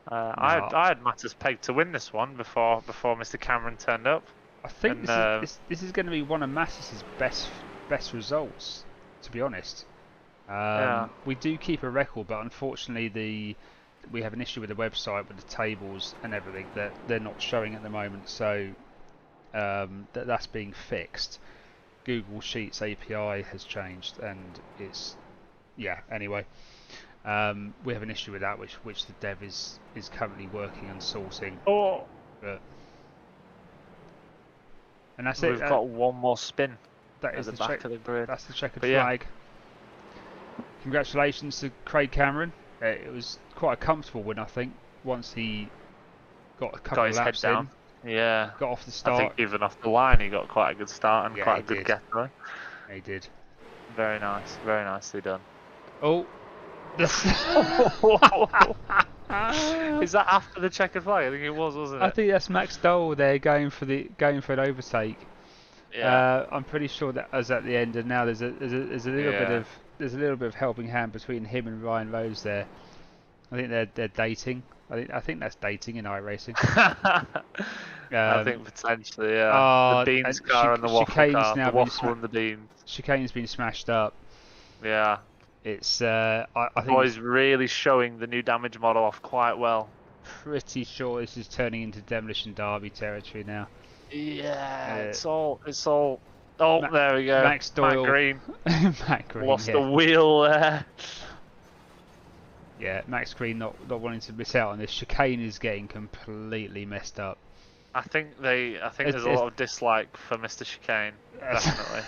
I had Mattis pegged to win this one before Mr. Cameron turned up. I think this is going to be one of Mattis's best results, to be honest. We do keep a record, but unfortunately we have an issue with the website with the tables and everything that they're not showing at the moment. So that's being fixed. Google Sheets API has changed, and it's anyway. We have an issue with that, which the dev is currently working and sorting. Oh. And that's it. We've got one more spin. That is the back of the grid. That's the checkered flag. Congratulations to Craig Cameron. It was quite a comfortable win, I think. Once he got a couple of laps in, got off the start. I think even off the line, he got quite a good start and quite a good getaway. He did. Very nice, very nicely done. Oh. Is that after the checkered flag? I think it was, wasn't it? I think that's Max Dole there going for an overtake. Yeah. I'm pretty sure that was at the end, and now there's a little bit of helping hand between him and Ryan Rose there. I think they're dating. I think that's dating in iRacing. I think potentially, the beans car and the waffle car. The waffle and the beans. Chicane's been smashed up. Yeah. It's I think boys really showing the new damage model off quite well. Pretty sure this is turning into Demolition Derby territory now. Yeah, it's all. Oh, there we go. Max Doyle. Matt Green. Matt Green lost the wheel there. Yeah, Max Green not wanting to miss out on this. Chicane is getting completely messed up. I think there's a lot of dislike for Mr. Chicane. Definitely.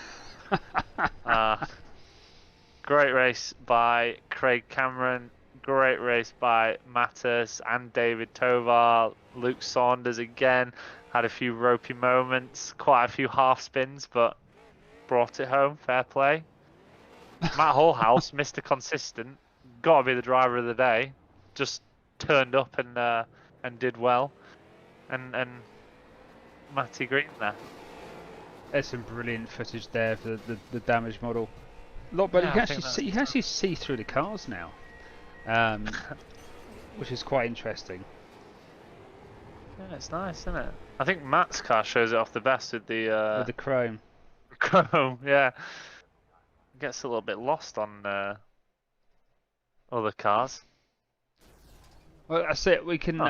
Great race by Craig Cameron. Great race by Mattis and David Tovar. Luke Saunders again had a few ropey moments, quite a few half spins, but brought it home. Fair play. Matt Hallhouse, Mr. Consistent, got to be the driver of the day. Just turned up and did well. And Matty Green there. There's some brilliant footage there for the damage model. A lot better. You can actually see through the cars now, which is quite interesting. Yeah, it's nice, isn't it? I think Matt's car shows it off the best with the chrome. Chrome, yeah. Gets a little bit lost on other cars. Well, that's it. We can,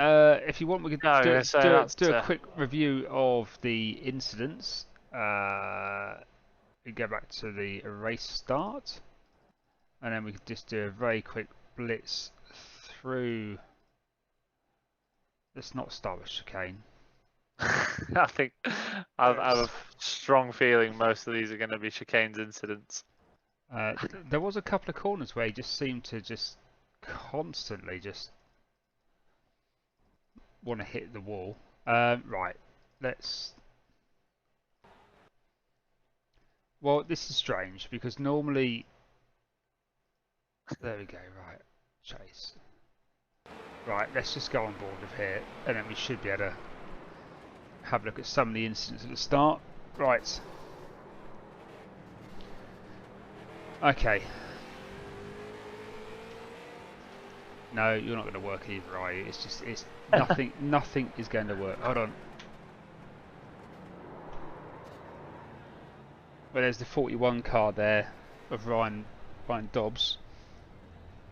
if you want, we can do a quick review of the incidents. We go back to the race start, and then we could just do a very quick blitz through. Let's not start with chicane. I think I have a strong feeling most of these are going to be chicane's incidents. There was a couple of corners where he just seemed to just constantly just want to hit the wall. Right, let's. Well, this is strange because normally. There we go. Right, chase. Right, let's just go on board with here, and then we should be able to have a look at some of the incidents at the start. Right. Okay. No, you're not going to work either, are you? It's nothing. Nothing is going to work. Hold on. Well, there's the 41 car there of Ryan Dobbs,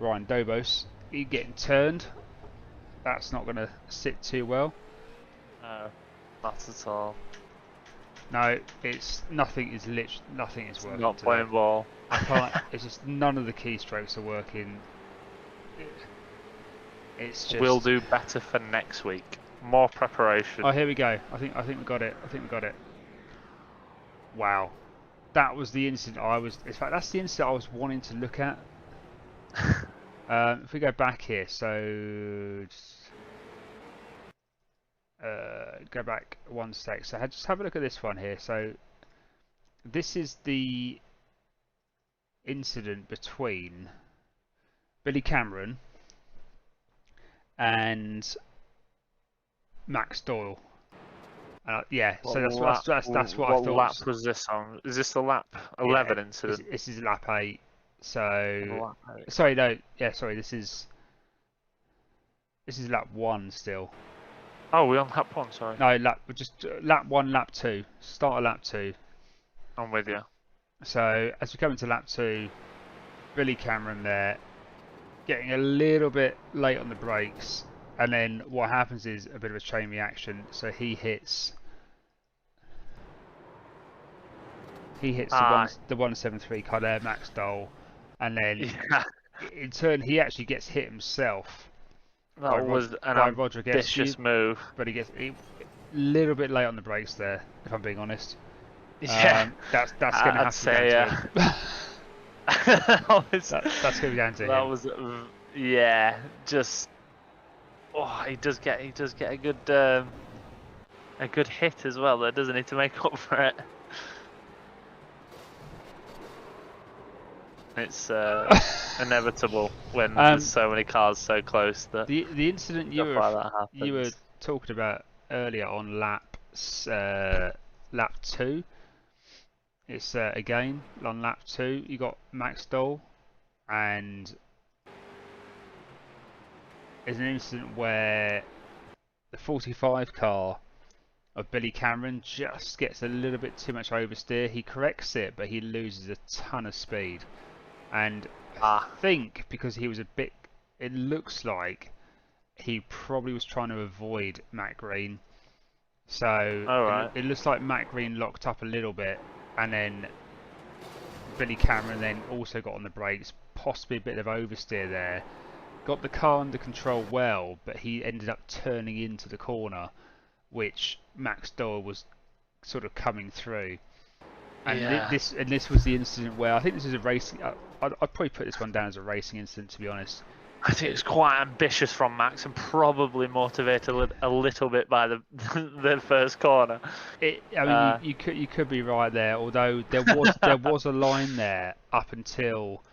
Ryan Dobos. He's getting turned. That's not going to sit too well. No, not at all. No, it's nothing. Is literally nothing is working. Not today. playing ball. I can't. It's just none of the keystrokes are working. It's just. We'll do better for next week. More preparation. Oh, here we go. I think we got it. Wow, that was the incident I was. In fact, that's the incident I was wanting to look at. If we go back here, so just, go back one sec. So just have a look at this one here. So this is the incident between Billy Cameron and Max Doyle. Yeah, so that's what I thought. What lap was this on? Is this the lap 11 incident? This is lap 8. So sorry, no, yeah, sorry. This is lap 1 still. Oh, we're on lap 1. Sorry. No, lap 1, lap 2. Start of lap 2. I'm with you. So as we come into lap 2, Billy Cameron there, getting a little bit late on the brakes, and then what happens is a bit of a chain reaction. So he hits the 173 car there, Max Dole, and then in turn he actually gets hit himself. That was an ambitious move, but he gets a little bit late on the brakes there, if I'm being honest. Yeah, that's going to have to be down to him. That's going to be down to him. That was just. Oh, he does get a good hit as well, though, doesn't he, to make up for it? It's inevitable when there's so many cars so close that the incident you were talking about earlier on lap 2. It's again on lap 2 you got Max Dole, and there's an incident where the 45 car of Billy Cameron just gets a little bit too much oversteer. He corrects it, but he loses a ton of speed. And I think because he was it looks like he probably was trying to avoid Matt Green. So it looks like Matt Green locked up a little bit, and then Billy Cameron then also got on the brakes, possibly a bit of oversteer there. Got the car under control well, but he ended up turning into the corner, which Max Doyle was sort of coming through. And this was the incident where I think this is a racing. I'd probably put this one down as a racing incident, to be honest. I think it was quite ambitious from Max and probably motivated a little bit by the first corner. You could be right there, although there was a line there up until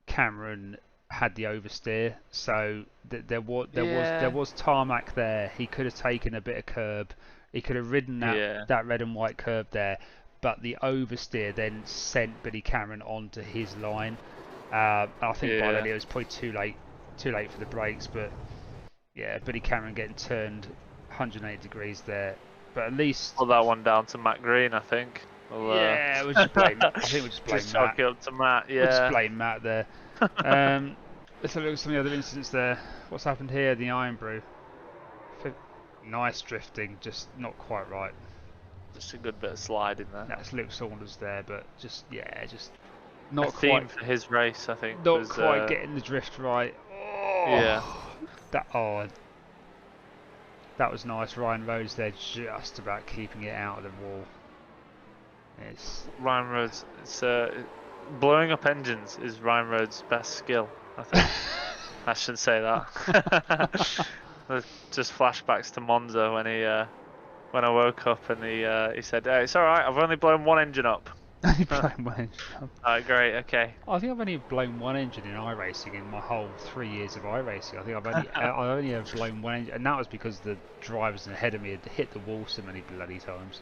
Cameron had the oversteer, so there was tarmac there. He could have taken a bit of curb. He could have ridden that red and white curb there. But the oversteer then sent Billy Cameron onto his line. I think by then it was probably too late for the brakes. But yeah, Billy Cameron getting turned 180 degrees there. But at least put that one down to Matt Green, I think. Yeah, we'll just blame. I think we'll just blame just Matt. Chalk it up to Matt. Yeah, we'll just blame Matt there. Let's have a look at some of the other incidents there. What's happened here? The Iron Brew. Nice drifting, just not quite right. Just a good bit of sliding there. That's Luke Saunders there, but just not a quite. Theme for his race, I think. Not quite getting the drift right. That was nice. Ryan Rhodes there, just about keeping it out of the wall. Ryan Rhodes. It's blowing up engines is Ryan Rhodes' best skill, I think. I shouldn't say that. Just flashbacks to Monza when I woke up and he said, hey, it's alright, I've only blown one engine up. Alright, great, okay. I think I've only blown one engine in iRacing in my whole 3 years of iRacing. I think I've only ever blown one engine, and that was because the drivers ahead of me had hit the wall so many bloody times.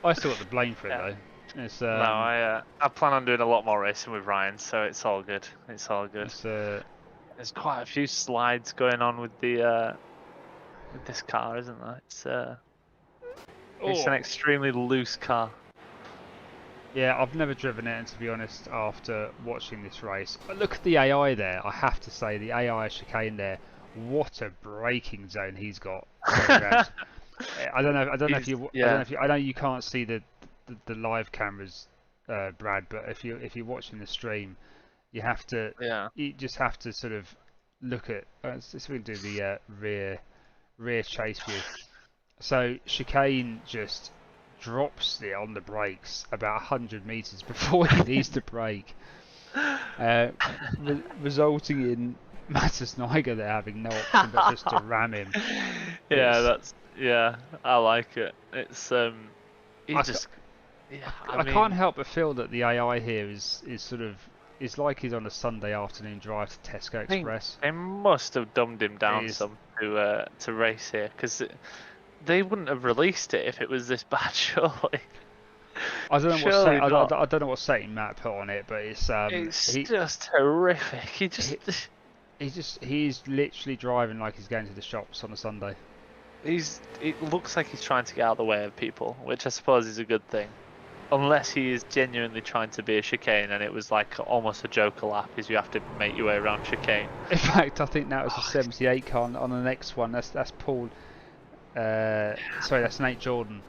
I still got the blame for it though. It's, no, I plan on doing a lot more racing with Ryan, so it's all good. It's all good. There's quite a few slides going on with the with this car, isn't there? It's an extremely loose car. Yeah, I've never driven it, and to be honest, after watching this race, but look at the AI there. I have to say, the AI chicane there. What a braking zone he's got. I don't know. I don't know if He's- you. I don't know yeah, if you. I know you can't see the live cameras, Brad. But if you're watching the stream, you have to. yeah. You just have to sort of look at. Let's see if we can do the rear chase view. So chicane just drops it on the brakes about 100 meters before he needs to brake, resulting in Matas Niger there having no option but just to ram him. Yeah, I like it. It's he I, just yeah. I mean, can't help but feel that the AI here is sort of is like he's on a Sunday afternoon drive to Tesco Express. They must have dumbed him down It is. some to race here, because they wouldn't have released it if it was this bad, surely. I don't know Surely not. I don't know what setting Matt put on it, but it's just horrific. he's literally driving like he's going to the shops on a Sunday. It looks like he's trying to get out of the way of people, which I suppose is a good thing. Unless he is genuinely trying to be a chicane, and it was like almost a Joker lap, is you have to make your way around chicane. In fact, I think that was a 78 car on the next one. That's Paul. Sorry, that's Nate Jordan.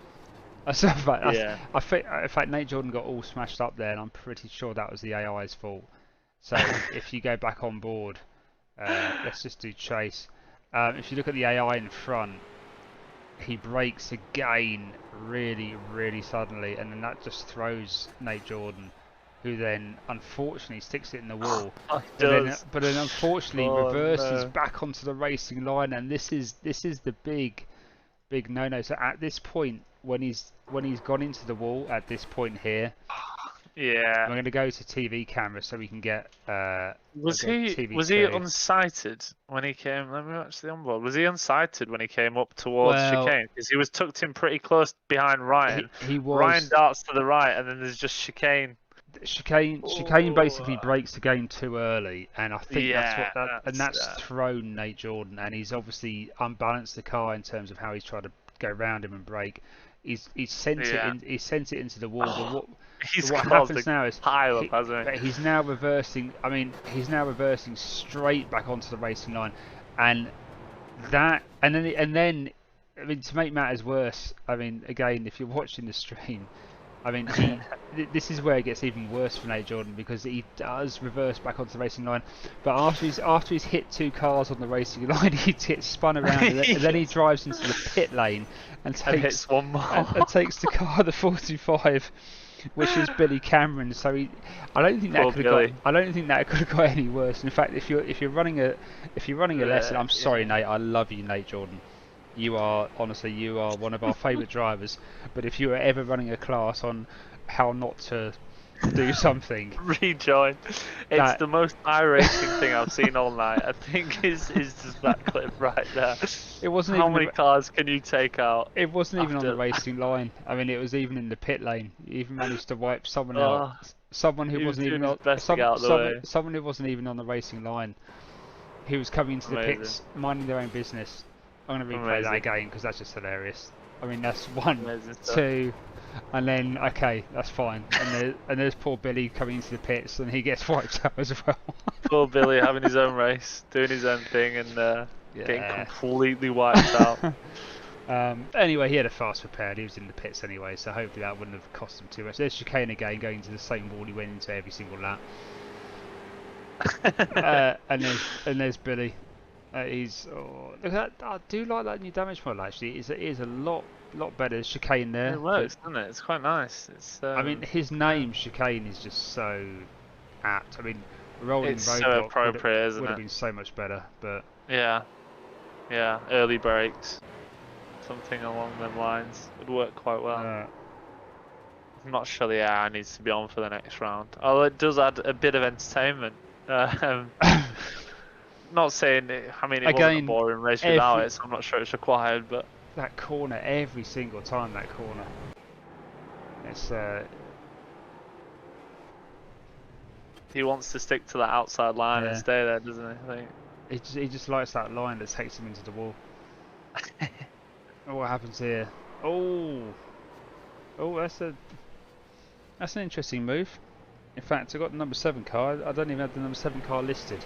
In fact, Nate Jordan got all smashed up there, and I'm pretty sure that was the AI's fault. So if you go back on board, let's just do chase. If you look at the AI in front, he brakes again really, really suddenly, and then that just throws Nate Jordan, who then unfortunately sticks it in the wall. But then unfortunately reverses back onto the racing line, and this is the big no-no. So at this point, when he's gone into the wall at this point here, yeah, I'm going to go to TV camera so we can get. Was he unsighted when he came? Let me watch the onboard. Was he unsighted when he came up towards chicane? Because he was tucked in pretty close behind Ryan. He was. Ryan darts to the right, and then there's just chicane. Chicane basically breaks the game too early, and I think that's thrown Nate Jordan, and he's obviously unbalanced the car in terms of how he's tried to go around him and brake. He's sent it into the wall. But what happens now is he's now reversing. I mean, he's now reversing straight back onto the racing line, and then I mean, to make matters worse, I mean, again, if you're watching the stream, I mean, this is where it gets even worse for Nate Jordan, because he does reverse back onto the racing line, but after he's hit two cars on the racing line, he gets spun around, and then he drives into the pit lane and takes one more. and takes the car, the 45, which is Billy Cameron. So I don't think that could have got any worse. In fact, if you're running a lesson, I'm sorry, Nate, I love you, Nate Jordan. You are one of our favourite drivers. But if you are ever running a class on how not to do something, rejoin. It's the most iracing thing I've seen all night. I think is just that clip right there. It wasn't. How many cars can you take out? It wasn't even on the racing line. I mean, it was even in the pit lane. You even managed to wipe someone out. Someone who wasn't even on. Someone who wasn't even on the racing line. Who was coming into the pits, minding their own business. I'm going to replay that again because that's just hilarious. I mean, that's one, two, and then okay, that's fine. And there's poor Billy coming into the pits, and he gets wiped out as well. Poor Billy having his own race, doing his own thing, and getting completely wiped out. Anyway, he had a fast prepared. He was in the pits anyway, so hopefully that wouldn't have cost him too much. There's chicane again, going to the same wall he went into every single lap. And there's Billy. Look at that. I do like that new damage model. Actually, it is a lot better. There's chicane there. It works, doesn't it? It's quite nice. I mean, his name chicane is just so apt. I mean, rolling roadblock so appropriate, would have been so much better. But yeah, early brakes, something along them lines would work quite well. I'm not sure the AI needs to be on for the next round. Although it does add a bit of entertainment. Not saying it, I mean, it wasn't a boring race without it, so I'm not sure it's required, but that corner, every single time that corner, it's he wants to stick to that outside line and stay there, doesn't he? I think he just likes that line that takes him into the wall. What happens here? Oh, that's an interesting move. In fact, I got the number 7 car. I don't even have the number 7 car listed.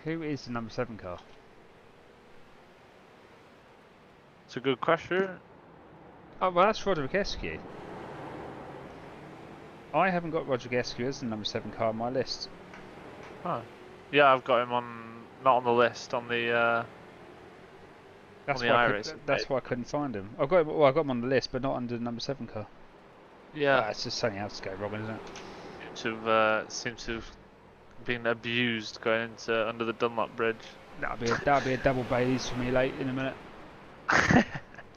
Who is the number 7 car? It's a good question. Oh, well, that's Rodriguescu. I haven't got Rodriguescu as the number 7 car on my list. Oh. Yeah, I've got him on, not on the list, on the iracing. That's why I couldn't find him. I got him on the list, but not under the number 7 car. Yeah. It's just something else to go wrong, isn't it? Seems to have been abused going into under the Dunlop Bridge. That'll be a double Baileys for me late in a minute.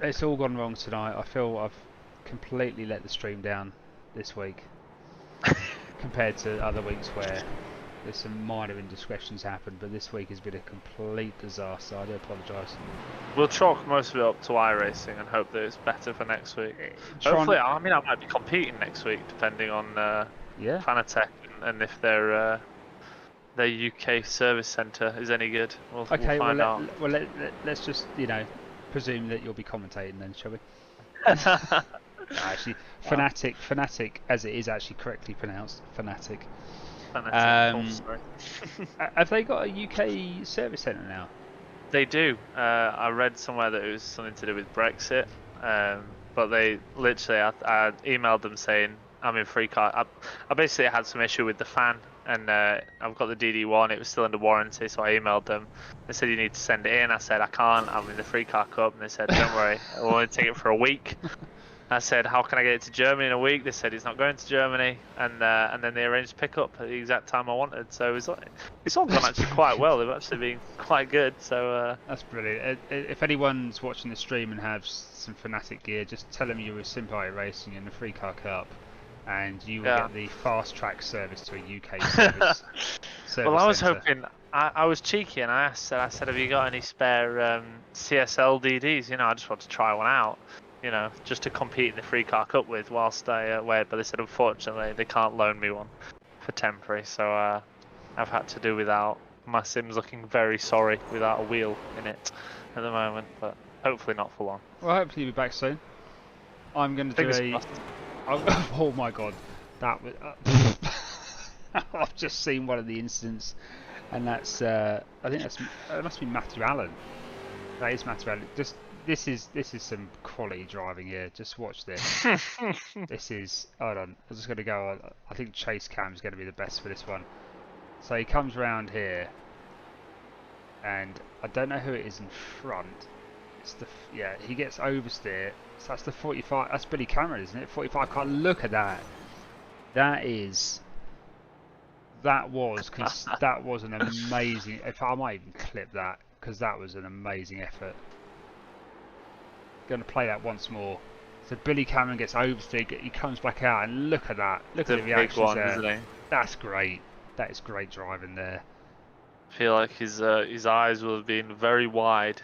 It's all gone wrong tonight. I feel I've completely let the stream down this week compared to other weeks where there's some minor indiscretions happened, but this week has been a complete disaster. I do apologise. We'll chalk most of it up to iracing and hope that it's better for next week. Hopefully, I mean, I might be competing next week depending on Fanatec and if their UK service centre is any good. We'll find out. Let's just presume that you'll be commentating then, shall we? Actually, Fanatic, as it is actually correctly pronounced, Fanatic. Have they got a UK service centre now? They do. I read somewhere that it was something to do with Brexit, but they literally, I emailed them saying I'm in free car. I basically had some issue with the fan, and I've got the DD1. It was still under warranty, so I emailed them. They said you need to send it in. I said I can't. I'm in the free car cup, and they said don't worry, I'll only take it for a week. I said, how can I get it to Germany in a week? They said it's not going to Germany, and then they arranged pickup at the exact time I wanted. So it's all gone actually quite well. They've actually been quite good. So that's brilliant. If anyone's watching the stream and have some Fanatic gear, just tell them you're with Simple Racing in the Free Car Cup, and you will get the fast track service to a UK service. Well, I was hoping. I was cheeky and I said, have you got any spare CSL DDs? I just want to try one out. Just to compete in the Free Car Cup with whilst I wait. But they said unfortunately they can't loan me one for temporary, so I've had to do without. My sim's looking very sorry without a wheel in it at the moment, but hopefully not for long. Well, hopefully you'll be back soon. I'm going to do oh my god, that was... I've just seen one of the incidents, and that's I think it must be Matthew Allen. That is Matthew Allen. This is some quality driving here. Just watch this. This is... Hold on. I'm just going to go on. I think Chase Cam is going to be the best for this one. So he comes round here, and I don't know who it is in front. It's the... Yeah, he gets oversteer. So that's the 45... That's Billy Cameron, isn't it? 45 car. Look at that. That is... That was an amazing... I might even clip that, because that was an amazing effort. Going to play that once more. So Billy Cameron gets oversteered, he comes back out, and look at that. Look at the reactions there. Isn't he? That's great. That is great driving there. I feel like his eyes will have been very wide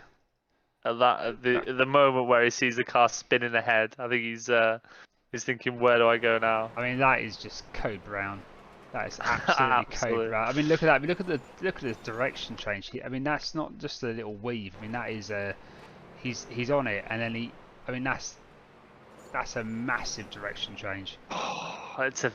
at the moment where he sees the car spinning ahead. I think he's thinking, where do I go now? I mean, that is just code brown. That is absolutely code brown. I mean, look at that. I mean, look at the direction change. I mean, that's not just a little weave. I mean, that is he's on it, and then I mean, that's a massive direction change. It's a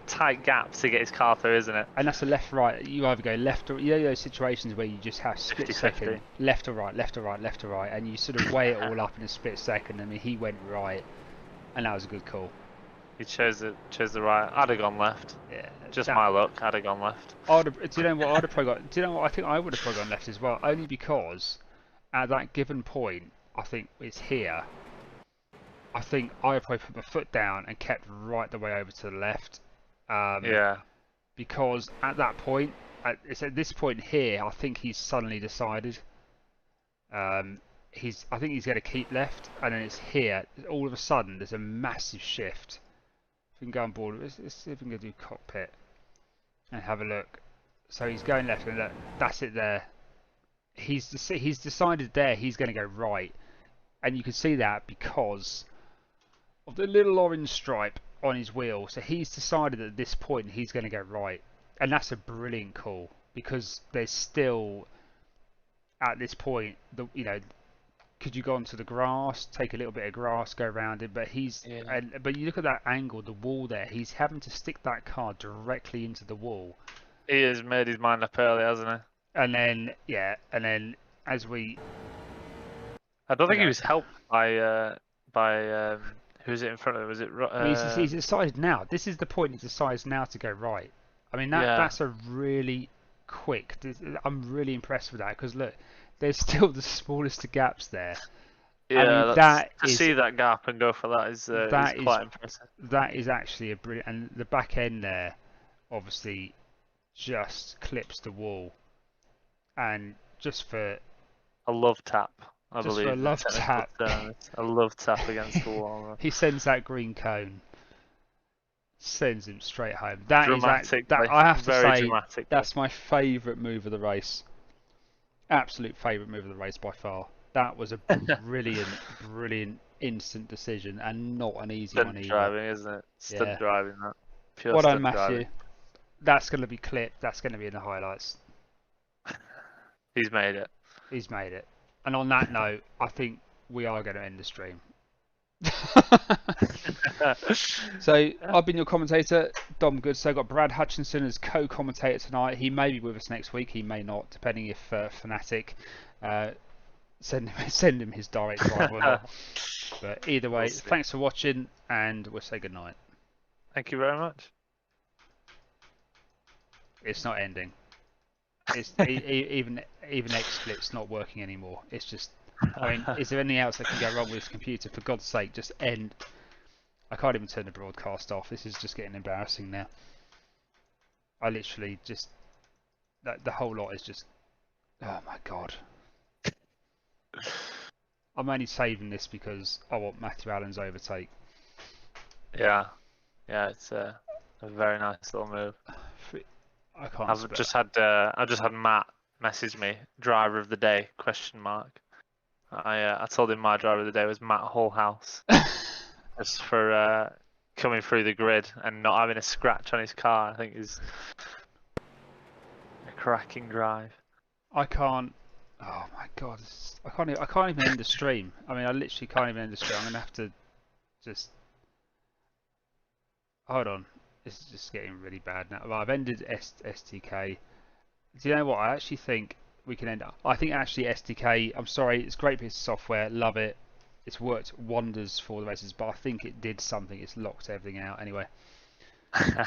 tight gap to get his car through, isn't it? And that's a left-right. You either go left or those situations where you just have split second, left or right, left or right, left or right, and you sort of weigh it all up in a split second. I mean, he went right, and that was a good call. He chose the right. I'd have gone left. Yeah, just my luck. I'd have gone left. Do you know what? I'd have probably gone. Do you know what? I think I would have probably gone left as well, only because at that given point, I think it's here. I think I probably put my foot down and kept right the way over to the left. Yeah. Because at that point, it's at this point here, I think he's suddenly decided. I think he's going to keep left, and then it's here. All of a sudden, there's a massive shift. If we can go on board, let's see if we can go do cockpit and have a look. So he's going left, and that's it there. He's decided there he's going to go right, and you can see that because of the little orange stripe on his wheel. So he's decided at this point he's going to go right, and that's a brilliant call, because there's still at this point could you go onto the grass, take a little bit of grass, go around it, but but you look at that angle, the wall there, he's having to stick that car directly into the wall. He has made his mind up early, hasn't he? And then as we... I don't think he was helped by who was it in front of him? Was it? I mean, he's decided now. This is the point. He decides now to go right. I mean, that's a really quick. I'm really impressed with that because look, there's still the smallest of gaps there. Yeah, I mean, to see that gap and go for that is quite impressive. That is actually a brilliant. And the back end there, obviously, just clips the wall, and just for a love tap. I just believe for a love tap. A love tap against the wall. He sends that green cone. Sends him straight home. That dramatic, is that I have to say dramatic. That's my favourite move of the race. Absolute favourite move of the race by far. That was a brilliant instant decision and not an easy one either. Driving, isn't it? Stunt driving that. Pure well done, Matthew. That's going to be clipped. That's going to be in the highlights. He's made it. He's made it. And on that note, I think we are going to end the stream. So I've been your commentator, Dom Goodso. I've got Brad Hutchinson as co-commentator tonight. He may be with us next week. He may not, depending if Fnatic send him his direct drive or not. But either way, thanks for watching, and we'll say good night. Thank you very much. It's not ending. It's even XSplit's not working anymore. It's just. I mean, is there anything else that can go wrong with this computer? For God's sake, just end. I can't even turn the broadcast off. This is just getting embarrassing now. I literally just... the whole lot is just... Oh my God. I'm only saving this because I want Matthew Allen's overtake. Yeah. Yeah, it's a very nice little move. I can't... I've just had Matt message me, driver of the day, ? I told him my driver of the day was Matt Hallhouse, just for coming through the grid and not having a scratch on his car. I think is a cracking drive. I can't. Oh my God! I can't even end the stream. I mean, I literally can't even end the stream. I'm gonna have to just hold on. This is just getting really bad now. Well, I've ended STK. Do you know what? I actually think we can end up. I think actually SDK, I'm sorry, it's a great piece of software, love it. It's worked wonders for the races, but I think it did something. It's locked everything out. Anyway,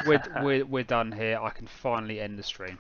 we're done here. I can finally end the stream.